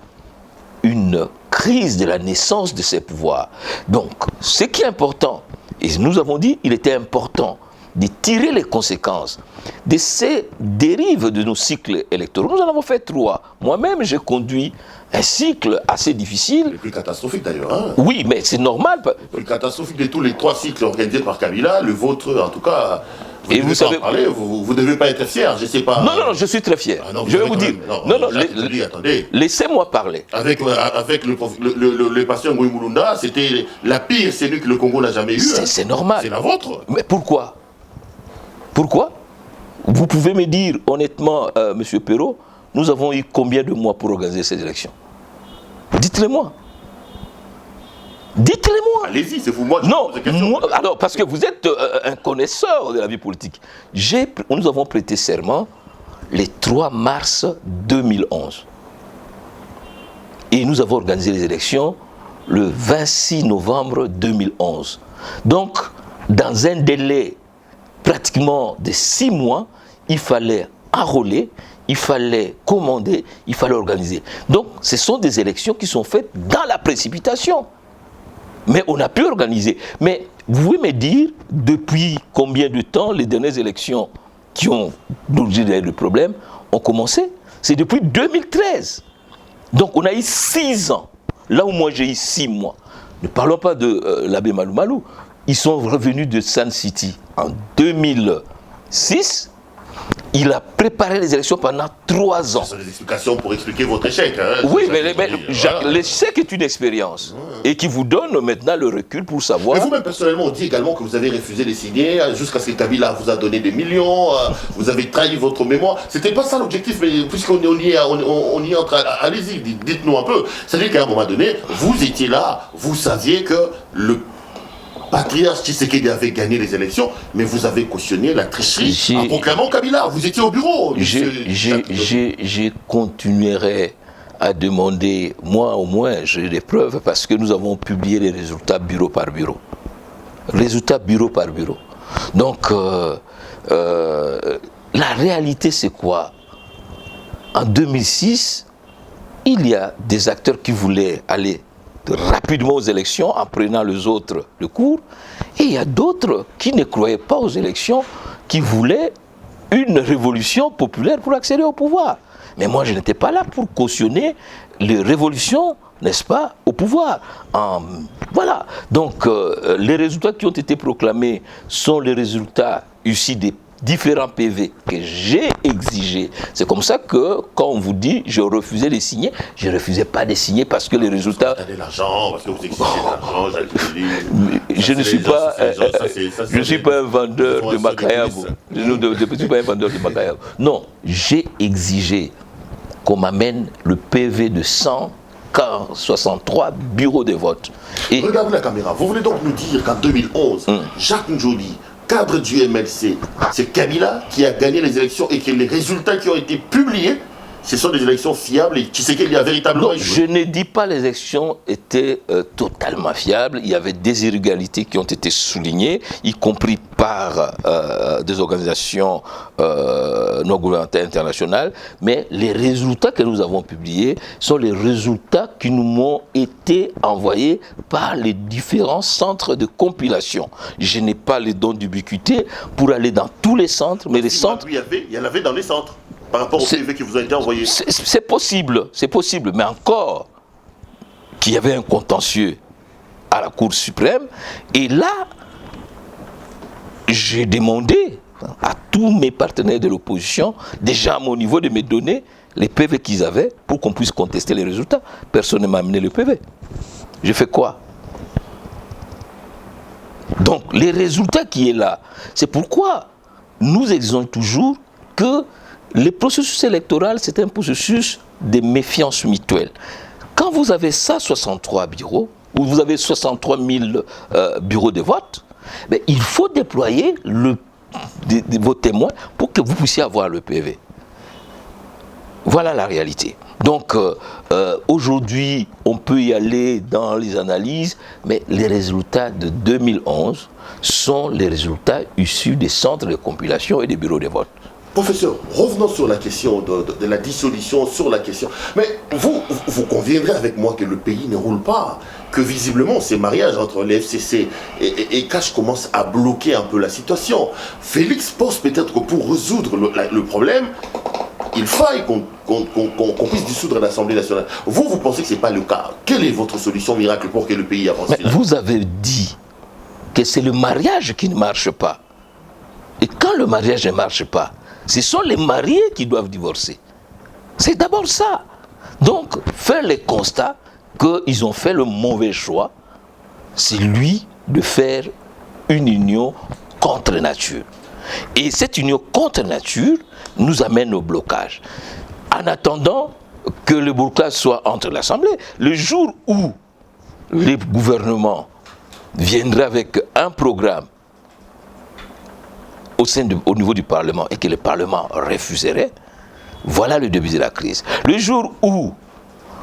une crise de la naissance de ces pouvoirs. Donc, ce qui est important, et nous avons dit qu'il était important de tirer les conséquences de ces dérives de nos cycles électoraux. Nous en avons fait 3. Moi-même, j'ai conduit un cycle assez difficile. Le plus catastrophique d'ailleurs. Hein. Oui, mais c'est normal. Le plus catastrophique de tous les 3 cycles organisés par Kabila, le vôtre en tout cas. Vous savez, vous ne devez pas être fier, je ne sais pas. Non, je suis très fier. Ah non, je vais vous dire. Attendez. Laissez-moi parler. Avec le pasteur Ngouille Mulunda, c'était la pire cellule que le Congo n'a jamais eue. C'est normal. C'est la vôtre. Mais pourquoi? Pourquoi? Vous pouvez me dire honnêtement, M. Perrault, nous avons eu combien de mois pour organiser ces élections? Dites-le-moi. Dites-le-moi. Allez-y, c'est vous, moi. Non, alors, parce que vous êtes un connaisseur de la vie politique. Nous avons prêté serment le 3 mars 2011. Et nous avons organisé les élections le 26 novembre 2011. Donc, dans un délai pratiquement de 6 mois, il fallait enrôler, il fallait commander, il fallait organiser. Donc, ce sont des élections qui sont faites dans la précipitation. Mais on a pu organiser. Mais vous pouvez me dire, depuis combien de temps les dernières élections qui ont posé le problème ont commencé? C'est depuis 2013. Donc on a eu 6 ans. Là où moi j'ai eu 6 mois. Ne parlons pas de l'abbé Malou Malou. Ils sont revenus de Sun City en 2006. Il a préparé les élections pendant 3 ans. Ce sont des explications pour expliquer votre échec. Hein, oui, mais l'échec est une expérience. Et qui vous donne maintenant le recul pour savoir... Mais vous-même, personnellement, on dit également que vous avez refusé de signer jusqu'à ce que Kabila vous a donné des millions, vous avez trahi votre mémoire. C'était pas ça l'objectif, mais puisqu'on y est en train... Allez-y, dites-nous un peu. C'est-à-dire qu'à un moment donné, vous étiez là, vous saviez que le patriarche Tshisekedi avait gagné les élections, mais vous avez cautionné la tricherie en proclamant Kabila. Vous étiez au bureau. Je continuerai à demander, moi au moins, j'ai des preuves, parce que nous avons publié les résultats bureau par bureau. Résultats bureau par bureau. Donc, la réalité, c'est quoi? En 2006, il y a des acteurs qui voulaient aller rapidement aux élections en prenant les autres le cours, et il y a d'autres qui ne croyaient pas aux élections, qui voulaient une révolution populaire pour accéder au pouvoir. Mais moi je n'étais pas là pour cautionner les révolutions, n'est-ce pas, au pouvoir. Voilà, donc les résultats qui ont été proclamés sont les résultats issus des différents PV que j'ai exigés. C'est comme ça que, quand on vous dit, je refusais de signer, je ne refusais pas de signer parce que les résultats... Vous avez de l'argent, parce que vous exigez de l'argent, je ne suis pas un vendeur de Makayabo. Je ne suis pas un vendeur de Makayabo. Non, j'ai exigé qu'on m'amène le PV de 163 bureaux de vote. Et regardez la caméra. Vous voulez donc nous dire qu'en 2011, Jacques Ndjoli, cadre du MLC, c'est Kabila qui a gagné les élections et que les résultats qui ont été publiés, ce sont des élections fiables et Tshisekedi a véritablement... Non, je ne dis pas que les élections étaient totalement fiables. Il y avait des irrégularités qui ont été soulignées, y compris par des organisations non gouvernementales internationales. Mais les résultats que nous avons publiés sont les résultats qui nous ont été envoyés par les différents centres de compilation. Je n'ai pas les dons d'ubiquité pour aller dans tous les centres, mais les centres... Il y en avait dans les centres. Par rapport au PV qui vous a été envoyé. C'est possible, mais encore qu'il y avait un contentieux à la Cour suprême, et là, j'ai demandé à tous mes partenaires de l'opposition, déjà à mon niveau, de me donner les PV qu'ils avaient pour qu'on puisse contester les résultats. Personne ne m'a amené le PV. J'ai fait quoi? Donc, les résultats qui est là, c'est pourquoi nous exigeons toujours que le processus électoral, c'est un processus de méfiance mutuelle. Quand vous avez 163 bureaux, ou vous avez 63 000 bureaux de vote, mais il faut déployer vos témoins pour que vous puissiez avoir le PV. Voilà la réalité. Donc, aujourd'hui, on peut y aller dans les analyses, mais les résultats de 2011 sont les résultats issus des centres de compilation et des bureaux de vote. Professeur, revenons sur la question de la dissolution, sur la question. Mais vous conviendrez avec moi que le pays ne roule pas, que visiblement ces mariages entre les FCC et Cash commencent à bloquer un peu la situation. Félix pense peut-être que pour résoudre le problème, il faille qu'on puisse dissoudre l'Assemblée nationale. Vous pensez que ce n'est pas le cas. Quelle est votre solution miracle pour que le pays avance? Mais vous avez dit que c'est le mariage qui ne marche pas. Et quand le mariage ne marche pas, ce sont les mariés qui doivent divorcer. C'est d'abord ça. Donc, faire le constat qu'ils ont fait le mauvais choix, c'est lui de faire une union contre nature. Et cette union contre nature nous amène au blocage. En attendant que le blocage soit entre l'Assemblée, le jour où le gouvernement viendra avec un programme au niveau du Parlement et que le Parlement refuserait, voilà le début de la crise. Le jour où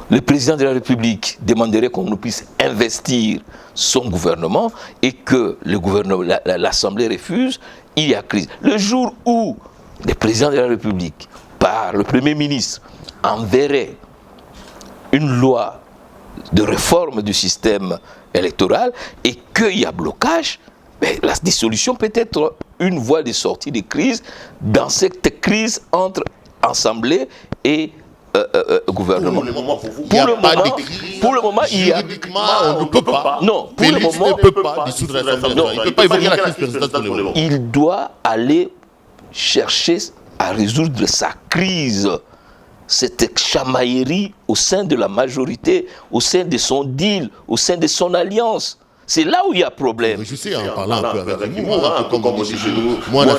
le président de la République demanderait qu'on puisse investir son gouvernement et que l'Assemblée refuse, il y a crise. Le jour où le président de la République, par le Premier ministre, enverrait une loi de réforme du système électoral et qu'il y a blocage, mais la dissolution peut être une voie de sortie de crise dans cette crise entre Assemblée et gouvernement. Pour le moment, pour le moment, il y a... on ne peut pas. Non, pour le moment, on ne peut pas dissoudre l'Assemblée. Il ne peut pas évoquer la crise présidentielle pour le moment. Il doit aller chercher à résoudre sa crise, cette chamaillerie au sein de la majorité, au sein de son deal, au sein de son alliance. C'est là où il y a problème. Je sais, en parlant un peu avec vous, un peu comme on dit chez nous, moi, je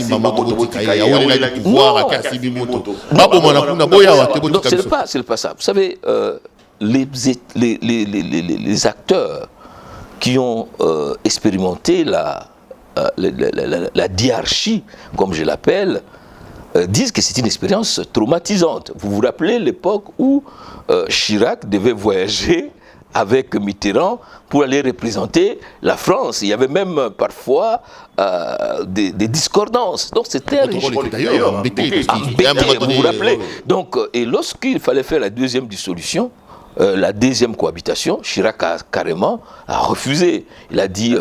suis un Non, ce n'est pas ça. Vous savez, les acteurs qui ont expérimenté la diarchie, comme je l'appelle, disent que c'est une expérience traumatisante. Vous vous rappelez l'époque où Chirac devait voyager avec Mitterrand pour aller représenter la France. Il y avait même parfois des discordances. Donc c'était un régime. Vous vous rappelez. Donc, et lorsqu'il fallait faire la deuxième dissolution, la deuxième cohabitation, Chirac a carrément refusé. Il a dit,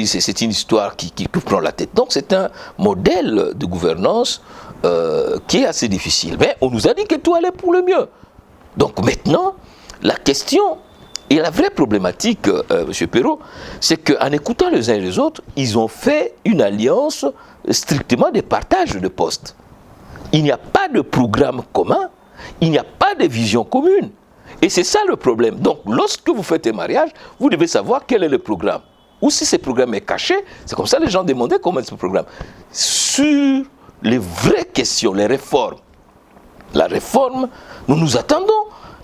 c'est une histoire qui prend la tête. Donc c'est un modèle de gouvernance qui est assez difficile. Mais on nous a dit que tout allait pour le mieux. Donc maintenant, la question et la vraie problématique, M. Perrault, c'est qu'en écoutant les uns et les autres, ils ont fait une alliance strictement de partage de postes. Il n'y a pas de programme commun, il n'y a pas de vision commune. Et c'est ça le problème. Donc, lorsque vous faites un mariage, vous devez savoir quel est le programme. Ou si ce programme est caché, c'est comme ça que les gens demandaient comment est ce programme. Sur les vraies questions, les réformes, la réforme, nous attendons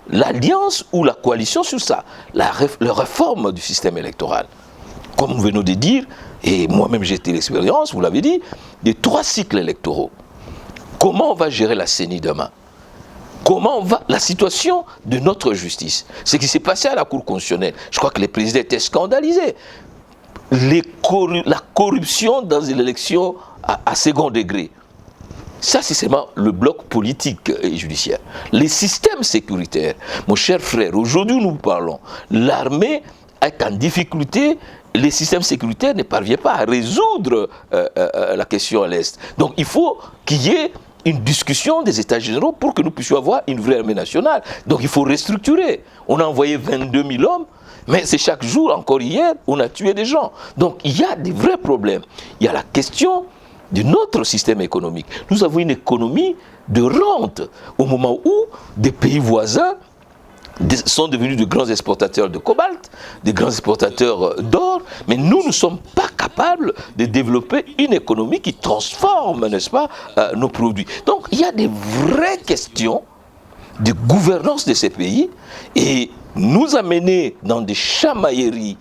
l'alliance ou la coalition sur ça, la réforme du système électoral. Comme nous venons de dire, et moi-même j'ai été l'expérience, vous l'avez dit, des 3 cycles électoraux. Comment on va gérer la CENI demain? Comment on va... La situation de notre justice, ce qui s'est passé à la Cour constitutionnelle, je crois que les présidents étaient scandalisés. La corruption dans une élection à second degré. Ça, c'est seulement le bloc politique et judiciaire. Les systèmes sécuritaires, mon cher frère, aujourd'hui nous parlons, l'armée est en difficulté, les systèmes sécuritaires ne parviennent pas à résoudre la question à l'Est. Donc il faut qu'il y ait une discussion des États généraux pour que nous puissions avoir une vraie armée nationale. Donc il faut restructurer. On a envoyé 22 000 hommes, mais c'est chaque jour, encore hier, on a tué des gens. Donc il y a des vrais problèmes. Il y a la question de notre système économique. Nous avons une économie de rente au moment où des pays voisins sont devenus de grands exportateurs de cobalt, de grands exportateurs d'or, mais nous ne sommes pas capables de développer une économie qui transforme, n'est-ce pas, nos produits. Donc il y a des vraies questions de gouvernance de ces pays et nous amener dans des chamailleries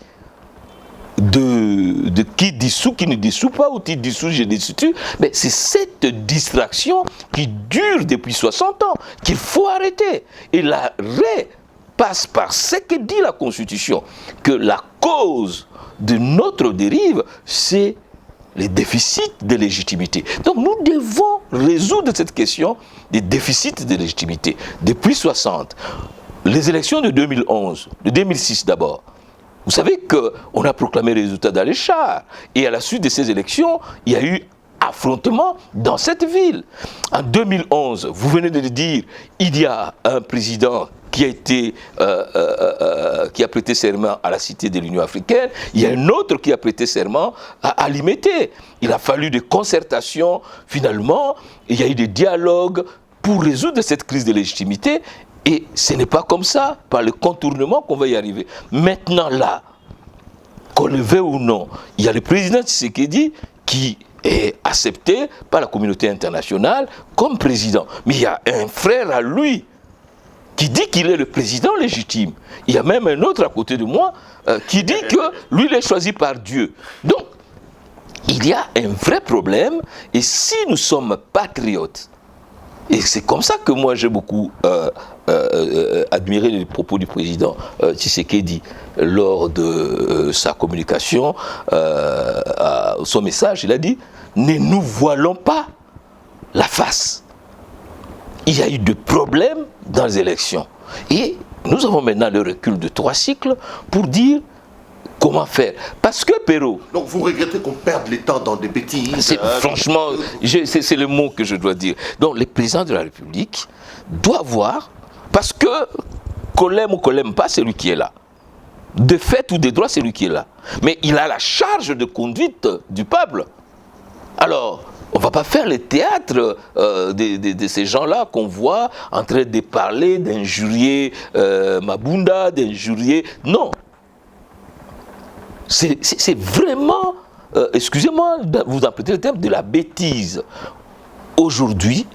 de qui dissout, qui ne dissout pas, ou qui dissout, je dissout, mais c'est cette distraction qui dure depuis 60 ans qu'il faut arrêter. Et l'arrêt passe par ce que dit la Constitution, que la cause de notre dérive, c'est les déficits de légitimité. Donc nous devons résoudre cette question des déficits de légitimité. Depuis 60, les élections de 2011, de 2006 d'abord, vous savez qu'on a proclamé les résultats dans les chars. Et à la suite de ces élections, il y a eu affrontement dans cette ville. En 2011, vous venez de le dire, il y a un président qui a prêté serment à la Cité de l'Union africaine, il y a un autre qui a prêté serment à l'IMT. Il a fallu des concertations, finalement, il y a eu des dialogues pour résoudre cette crise de légitimité. Et ce n'est pas comme ça, par le contournement, qu'on va y arriver. Maintenant, là, qu'on le veuille ou non, il y a le président Tshisekedi qui est accepté par la communauté internationale comme président. Mais il y a un frère à lui qui dit qu'il est le président légitime. Il y a même un autre à côté de moi qui dit que lui, il est choisi par Dieu. Donc, il y a un vrai problème. Et si nous sommes patriotes, et c'est comme ça que moi j'ai beaucoup admiré les propos du président Tshisekedi lors de sa communication, son message, il a dit « Ne nous voilons pas la face ». Il y a eu des problèmes dans les élections. Et nous avons maintenant le recul de 3 cycles pour dire comment faire. Parce que, Perrault... Donc vous regrettez qu'on perde les temps dans des bêtises. Franchement, c'est le mot que je dois dire. Donc le président de la République doit voir, parce que qu'on l'aime ou qu'on l'aime pas, c'est lui qui est là. De fait ou de droit, c'est lui qui est là. Mais il a la charge de conduite du peuple. Alors, on ne va pas faire le théâtre de ces gens-là qu'on voit en train de parler, d'injurier Mabunda, d'injurier... Non. C'est vraiment, excusez-moi, vous empruntez le terme, de la bêtise. Aujourd'hui,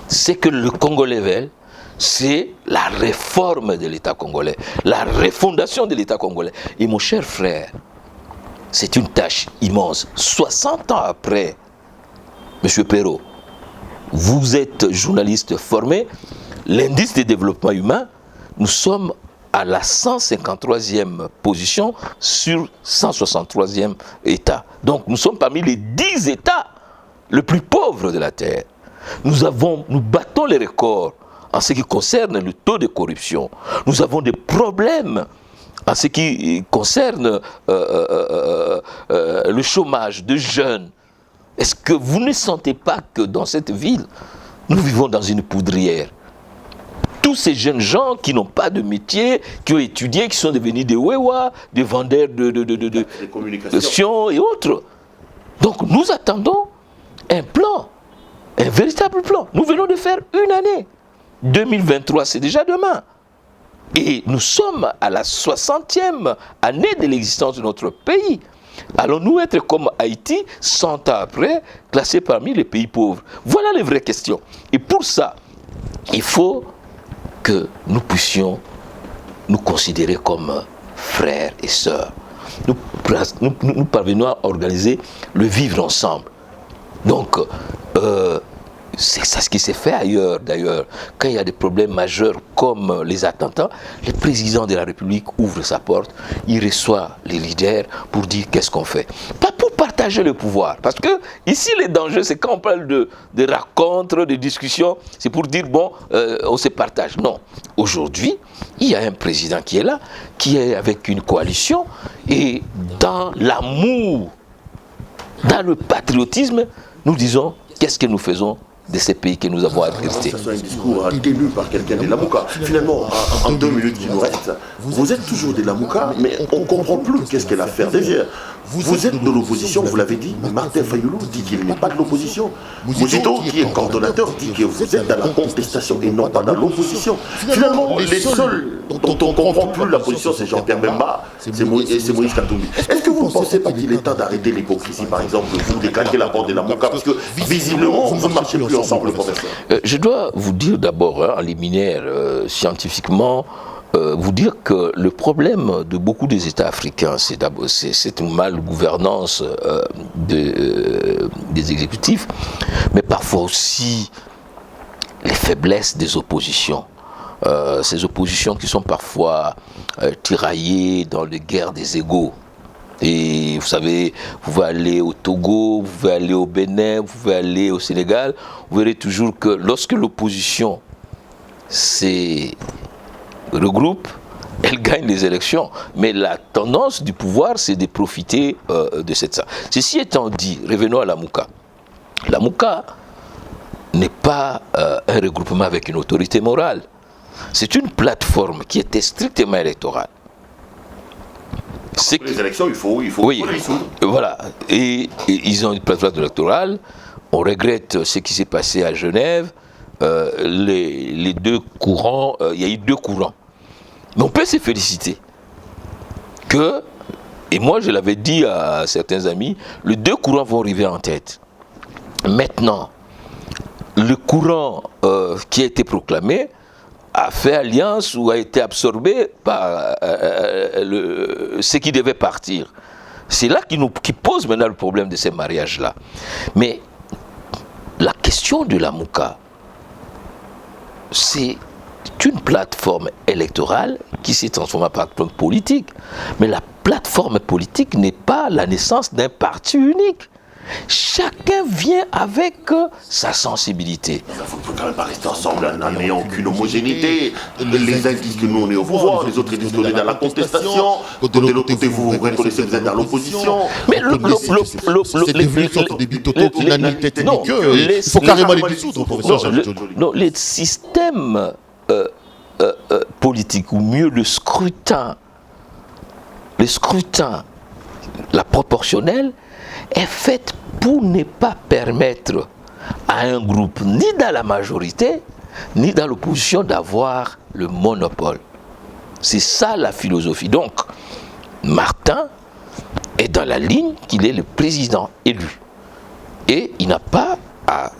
c'est que le Congolais veut, c'est la réforme de l'État congolais, la refondation de l'État congolais. Et mon cher frère, c'est une tâche immense. 60 ans après, Monsieur Perrault, vous êtes journaliste formé, l'indice de développement humain, nous sommes à la 153e position sur 163e État. Donc nous sommes parmi les 10 États les plus pauvres de la Terre. Nous battons les records en ce qui concerne le taux de corruption. Nous avons des problèmes en ce qui concerne le chômage de jeunes. Est-ce que vous ne sentez pas que dans cette ville, nous vivons dans une poudrière? Tous ces jeunes gens qui n'ont pas de métier, qui ont étudié, qui sont devenus des wewa, des vendeurs de communications et autres. Donc nous attendons un plan, un véritable plan. Nous venons de faire une année. 2023, c'est déjà demain. Et nous sommes à la 60e année de l'existence de notre pays. Allons-nous être comme Haïti, 100 ans après, classés parmi les pays pauvres? Voilà les vraies questions. Et pour ça, il faut que nous puissions nous considérer comme frères et sœurs. Nous parvenons à organiser le vivre ensemble. Donc, c'est ça ce qui s'est fait ailleurs, d'ailleurs. Quand il y a des problèmes majeurs comme les attentats, le président de la République ouvre sa porte, il reçoit les leaders pour dire qu'est-ce qu'on fait. Pas pour partager partager le pouvoir. Parce que ici, les dangers, c'est quand on parle de rencontres, de discussions, c'est pour dire, bon, on se partage. Non. Aujourd'hui, il y a un président qui est là, qui est avec une coalition, et dans l'amour, dans le patriotisme, nous disons, qu'est-ce que nous faisons de ces pays que nous avons agressés. C'est un discours tenu par quelqu'un des Lamouka. Finalement, en 2 minutes qui nous restent, vous êtes toujours des Lamouka, mais on ne comprend plus qu'est-ce qu'est l'affaire des Vieux. Vous êtes de l'opposition, vous l'avez dit, Martin Fayoulou dit qu'il n'est pas de l'opposition. Mouzito, qui est coordonnateur, dit que vous êtes dans la contestation et non pas dans l'opposition. Finalement, les seuls dont on ne comprend plus la position, c'est Jean-Pierre Bemba et c'est Moïse Katumbi. Est-ce que vous ne pensez pas qu'il est temps d'arrêter l'hypocrisie, par exemple, vous déclaquer la porte de la Mouka, parce que visiblement, vous ne marchez plus ensemble, professeur. Je dois vous dire d'abord, en liminaire, scientifiquement, vous dire que le problème de beaucoup des États africains, c'est une malgouvernance des exécutifs, mais parfois aussi les faiblesses des oppositions. Ces oppositions qui sont parfois tiraillées dans les guerres des égaux. Et vous savez, vous pouvez aller au Togo, vous pouvez aller au Bénin, vous pouvez aller au Sénégal, vous verrez toujours que lorsque l'opposition regroupe, elle gagne les élections. Mais la tendance du pouvoir, c'est de profiter de cette... Ceci étant dit, revenons à la Mouka. La Mouka n'est pas un regroupement avec une autorité morale. C'est une plateforme qui était strictement électorale. Pour les élections, il faut oui, voilà. Et ils ont une plateforme électorale. On regrette ce qui s'est passé à Genève. Les deux courants, il y a eu 2 courants. Mais on peut se féliciter que, et moi je l'avais dit à certains amis, les 2 courants vont arriver en tête. Maintenant, le courant qui a été proclamé a fait alliance ou a été absorbé par ce qui devait partir. C'est là qui pose maintenant le problème de ces mariages-là. Mais la question de la Mouka, c'est une plateforme électorale qui s'est transformée en plateforme politique. Mais la plateforme politique n'est pas la naissance d'un parti unique. Chacun vient avec sa sensibilité. Il ne faut quand même pas rester ensemble en n'ayant aucune homogénéité. Les uns disent que nous on est au pouvoir, les autres disent qu'on est dans la contestation. De l'autre côté, vous reconnaissez que vous êtes dans l'opposition. Mais cette évolution des bitotos qui n'a ni tête ni queue, il faut carrément les dissoudre, professeur. Non, les systèmes politiques, ou mieux le scrutin, la proportionnelle, est faite pour ne pas permettre à un groupe, ni dans la majorité, ni dans l'opposition, d'avoir le monopole. C'est ça la philosophie. Donc, Martin est dans la ligne qu'il est le président élu. Et il n'a pas à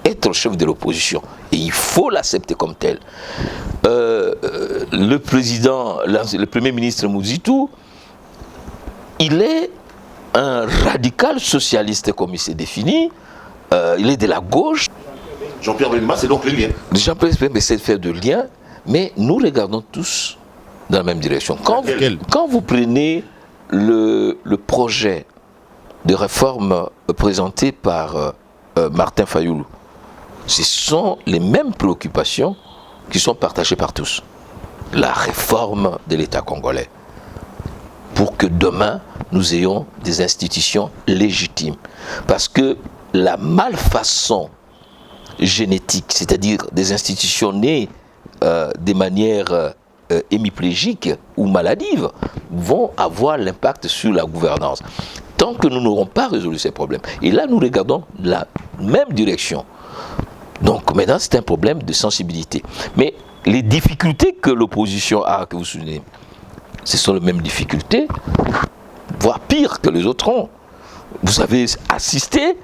être chef de l'opposition. Et il faut l'accepter comme tel. Le premier ministre Mouzito, il est un radical socialiste comme il s'est défini, il est de la gauche. Jean-Pierre Bemba, c'est donc le lien. Jean-Pierre Bemba essaie de faire de lien, mais nous regardons tous dans la même direction. Quand vous prenez le projet de réforme présenté par Martin Fayoulou, ce sont les mêmes préoccupations qui sont partagées par tous. La réforme de l'État congolais, pour que demain, nous ayons des institutions légitimes. Parce que la malfaçon génétique, c'est-à-dire des institutions nées de manière hémiplégique ou maladive, vont avoir l'impact sur la gouvernance. Tant que nous n'aurons pas résolu ces problèmes. Et là, nous regardons la même direction. Donc maintenant, c'est un problème de sensibilité. Mais les difficultés que l'opposition a, que vous souvenez, ce sont les mêmes difficultés, voire pire que les autres ont. Vous avez assisté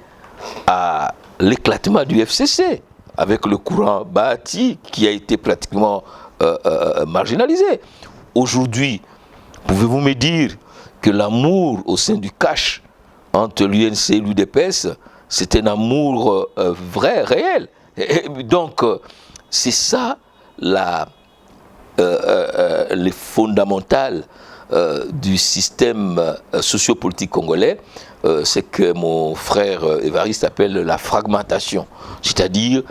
à l'éclatement du FCC avec le courant Bahati qui a été pratiquement marginalisé. Aujourd'hui, pouvez-vous me dire que l'amour au sein du cash entre l'UNC et l'UDPS, c'est un amour vrai, réel. Et donc, c'est ça les fondamentales du système sociopolitique congolais, c'est que mon frère Évariste appelle la fragmentation. C'est-à-dire,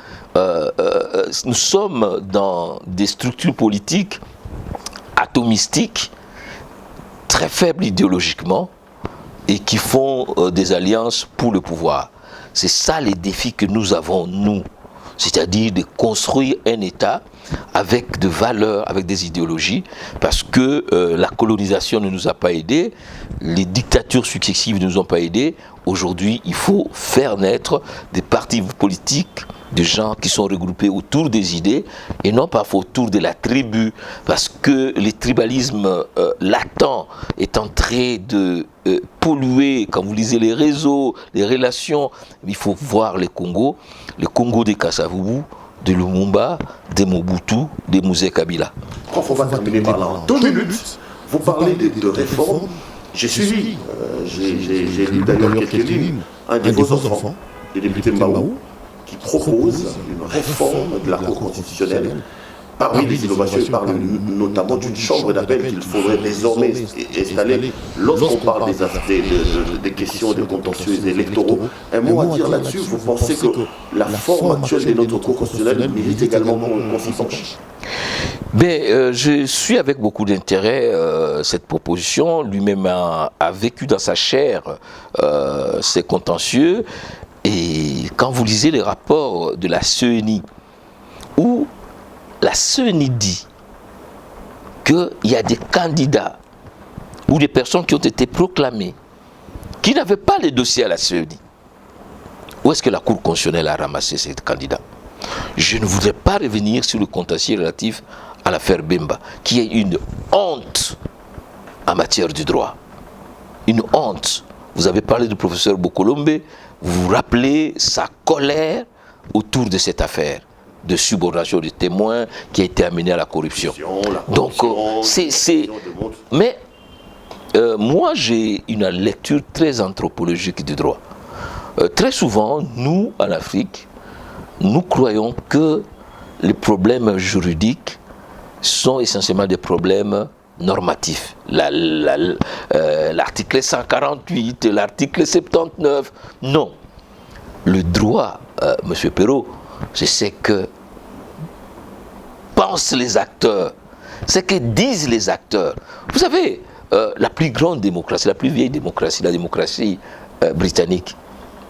nous sommes dans des structures politiques atomistiques, très faibles idéologiquement, et qui font des alliances pour le pouvoir. C'est ça les défis que nous avons, nous. C'est-à-dire de construire un État avec des valeurs, avec des idéologies, parce que la colonisation ne nous a pas aidés, les dictatures successives ne nous ont pas aidés. Aujourd'hui, il faut faire naître des partis politiques, de gens qui sont regroupés autour des idées et non pas autour de la tribu, parce que le tribalisme latent est en train de polluer, quand vous lisez les réseaux, les relations. Il faut voir le Congo des Kasavubu, de Lumumba, de Mobutu, de Moussé Kabila. Prof, on va terminer par là. En 2 minutes, vous parlez de réformes. J'ai suivi, j'ai lu d'ailleurs quelques lignes, un de vos enfants, le député Mbaou, qui propose une réforme de la Cour constitutionnelle. Parmi les innovations, il parle notamment d'une chambre d'appel qu'il faudrait désormais installer lorsqu'on parle des questions de contentieux électoraux. Un mot à dire là-dessus, vous pensez que la forme actuelle de notre Cour constitutionnelle mérite également qu'on s'y penche? Je suis avec beaucoup d'intérêt cette proposition. Lui-même a vécu dans sa chair ces contentieux. Et quand vous lisez les rapports de la CENI, où la CENI dit qu'il y a des candidats ou des personnes qui ont été proclamées qui n'avaient pas les dossiers à la CENI, où est-ce que la Cour constitutionnelle a ramassé ces candidats? Je ne voudrais pas revenir sur le contentieux relatif à l'affaire Bemba, qui est une honte en matière du droit. Une honte. Vous avez parlé du professeur Bokolombe, vous vous rappelez sa colère autour de cette affaire de subordination des témoins qui a été amenée à la corruption. Donc, Mais moi, j'ai une lecture très anthropologique du droit. Très souvent, nous, en Afrique, nous croyons que les problèmes juridiques sont essentiellement des problèmes normatifs. L'article 148, l'article 79, non. Le droit, M. Perrault, c'est ce que pensent les acteurs, ce que disent les acteurs. Vous savez, la plus grande démocratie, la plus vieille démocratie, la démocratie britannique,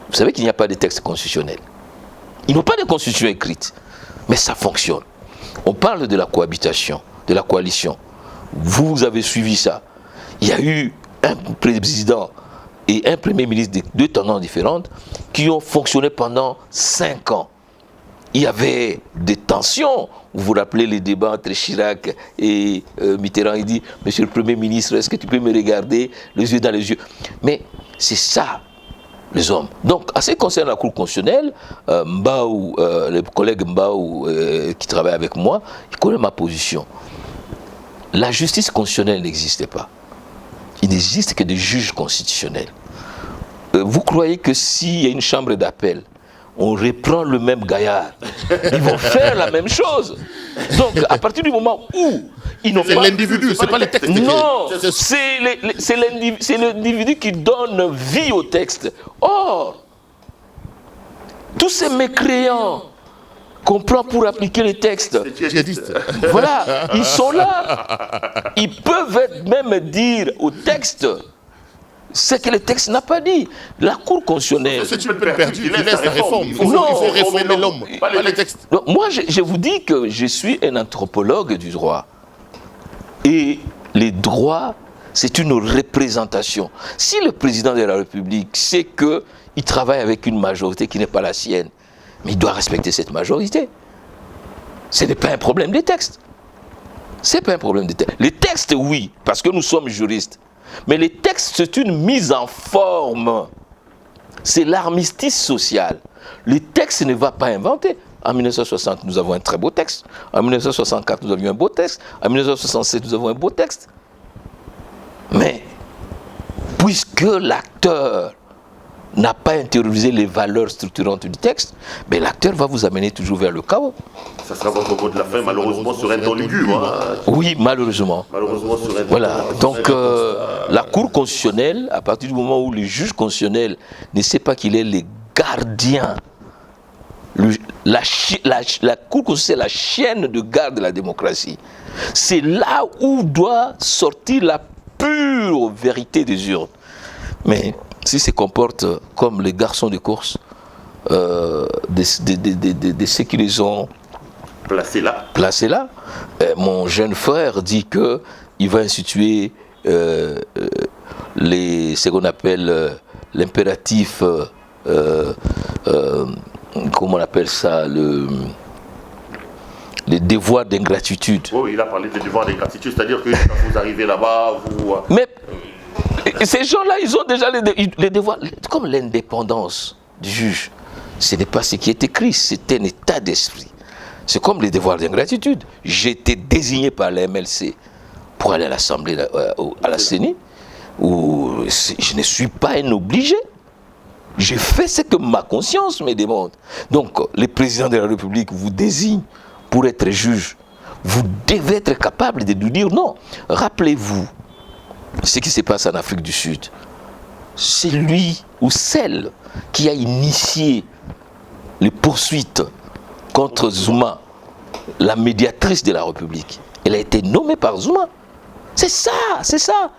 vous savez qu'il n'y a pas de texte constitutionnel. Ils n'ont pas de constitution écrite, mais ça fonctionne. On parle de la cohabitation, de la coalition. Vous avez suivi ça. Il y a eu un président et un premier ministre de 2 tendances différentes qui ont fonctionné pendant 5 ans. Il y avait des tensions. Vous vous rappelez les débats entre Chirac et Mitterrand. Il dit, monsieur le Premier ministre, est-ce que tu peux me regarder les yeux dans les yeux? Mais c'est ça, les hommes. Donc, en ce qui concerne la Cour constitutionnelle, le collègue Mbaou qui travaille avec moi, il connaît ma position. La justice constitutionnelle n'existe pas. Il n'existe que des juges constitutionnels. Vous croyez que s'il y a une chambre d'appel, on reprend le même gaillard, ils vont faire la même chose. Donc, à partir du moment où ils n'ont pas... C'est l'individu, c'est pas les textes. Non, c'est l'individu qui donne vie au texte. Or, tous ces mécréants qu'on prend pour appliquer les textes, voilà, ils sont là. Ils peuvent même dire au texte ce que le texte n'a pas dit. La Cour constitutionnelle... C'est une peine perdue, il laisse la réforme. Il faut réformer l'homme, pas les textes. Donc, moi, je vous dis que je suis un anthropologue du droit. Et les droits, c'est une représentation. Si le président de la République sait qu'il travaille avec une majorité qui n'est pas la sienne, mais il doit respecter cette majorité. Ce n'est pas un problème des textes. Ce n'est pas un problème des textes. Les textes, oui, parce que nous sommes juristes. Mais les textes, c'est une mise en forme. C'est l'armistice social. Le texte ne va pas inventer. En 1960, nous avons un très beau texte. En 1964, nous avions un beau texte. En 1967, nous avons un beau texte. Mais, puisque l'acteur n'a pas intériorisé les valeurs structurantes du texte, mais l'acteur va vous amener toujours vers le chaos. Ça sera votre mot de la fin, malheureusement, sur un ton lugubre. Oui, malheureusement. Malheureusement, sur un ton. Voilà. Donc, la Cour constitutionnelle, à partir du moment où le juge constitutionnel ne sait pas qu'il est le gardien, la Cour constitutionnelle, c'est la chienne de garde de la démocratie. C'est là où doit sortir la pure vérité des urnes. Mais s'il se comporte comme les garçons de course, de ceux qui les ont placés là, mon jeune frère dit qu'il va instituer ce qu'on appelle l'impératif, comment on appelle ça, les devoirs d'ingratitude. Oui, il a parlé des devoirs d'ingratitude, c'est-à-dire que quand vous arrivez là-bas, vous... Mais ces gens-là, ils ont déjà les devoirs, comme l'indépendance du juge. Ce n'est pas ce qui est écrit, c'est un état d'esprit. C'est comme les devoirs d'ingratitude. J'ai été désigné par la MLC pour aller à l'Assemblée, à la CENI, où je ne suis pas un obligé. J'ai fait ce que ma conscience me demande. Donc, le président de la République vous désigne pour être juge. Vous devez être capable de nous dire non. Rappelez-vous ce qui se passe en Afrique du Sud. C'est lui ou celle qui a initié les poursuites contre Zuma, la médiatrice de la République. Elle a été nommée par Zuma. C'est ça, c'est ça.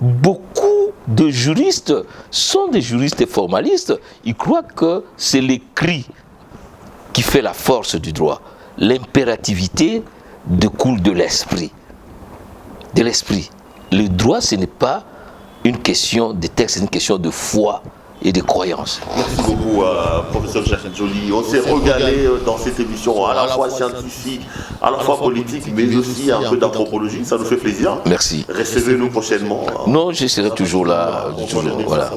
Beaucoup de juristes sont des juristes formalistes. Ils croient que c'est l'écrit qui fait la force du droit. L'impérativité découle de l'esprit. De l'esprit. Le droit, ce n'est pas une question de texte, c'est une question de foi et de croyance. Merci beaucoup, professeur Jacques Joly. On s'est régalé dans cette émission, à la fois scientifique, à la fois politique, mais aussi un peu d'anthropologie. Ça nous fait plaisir. Merci. Recevez-nous prochainement. Non, je serai toujours là. Voilà.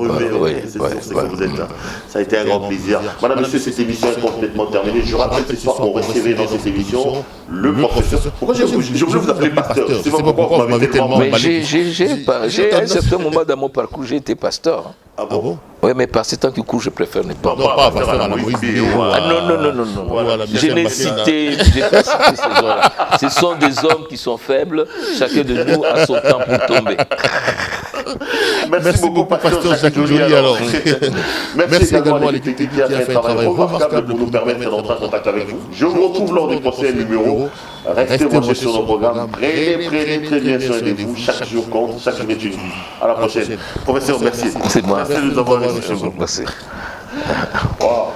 Ça a été un grand plaisir. Madame, monsieur, cette émission est complètement terminée. Je rappelle ce soir qu'on recevait dans cette émission le professeur. Pourquoi je voulais vous appeler pasteur? C'est pas pourquoi vous m'avez tellement emballé. J'ai à un certain moment dans mon parcours, j'ai été pasteur. Ah bon? Oui, mais par ce temps qui court, je préfère ne pas. Non, pas pasteur à la Moïse. Non. Voilà, je n'ai pas cité ces gens-là. Ce sont des hommes qui sont faibles. Chacun de nous a son temps pour tomber. Merci beaucoup, pasteur Jacques Joly. Merci également à l'équipe qui a fait un travail remarquable pour nous permettre d'entrer en contact avec vous. Je vous retrouve lors du prochain numéro. Restez branchés sur nos programmes. Prenez très bien soin de vous. Chaque jour compte, chaque jour est une vie. À la prochaine. Professeur, merci. C'est moi. Merci de nous avoir reçus. Merci. Wow.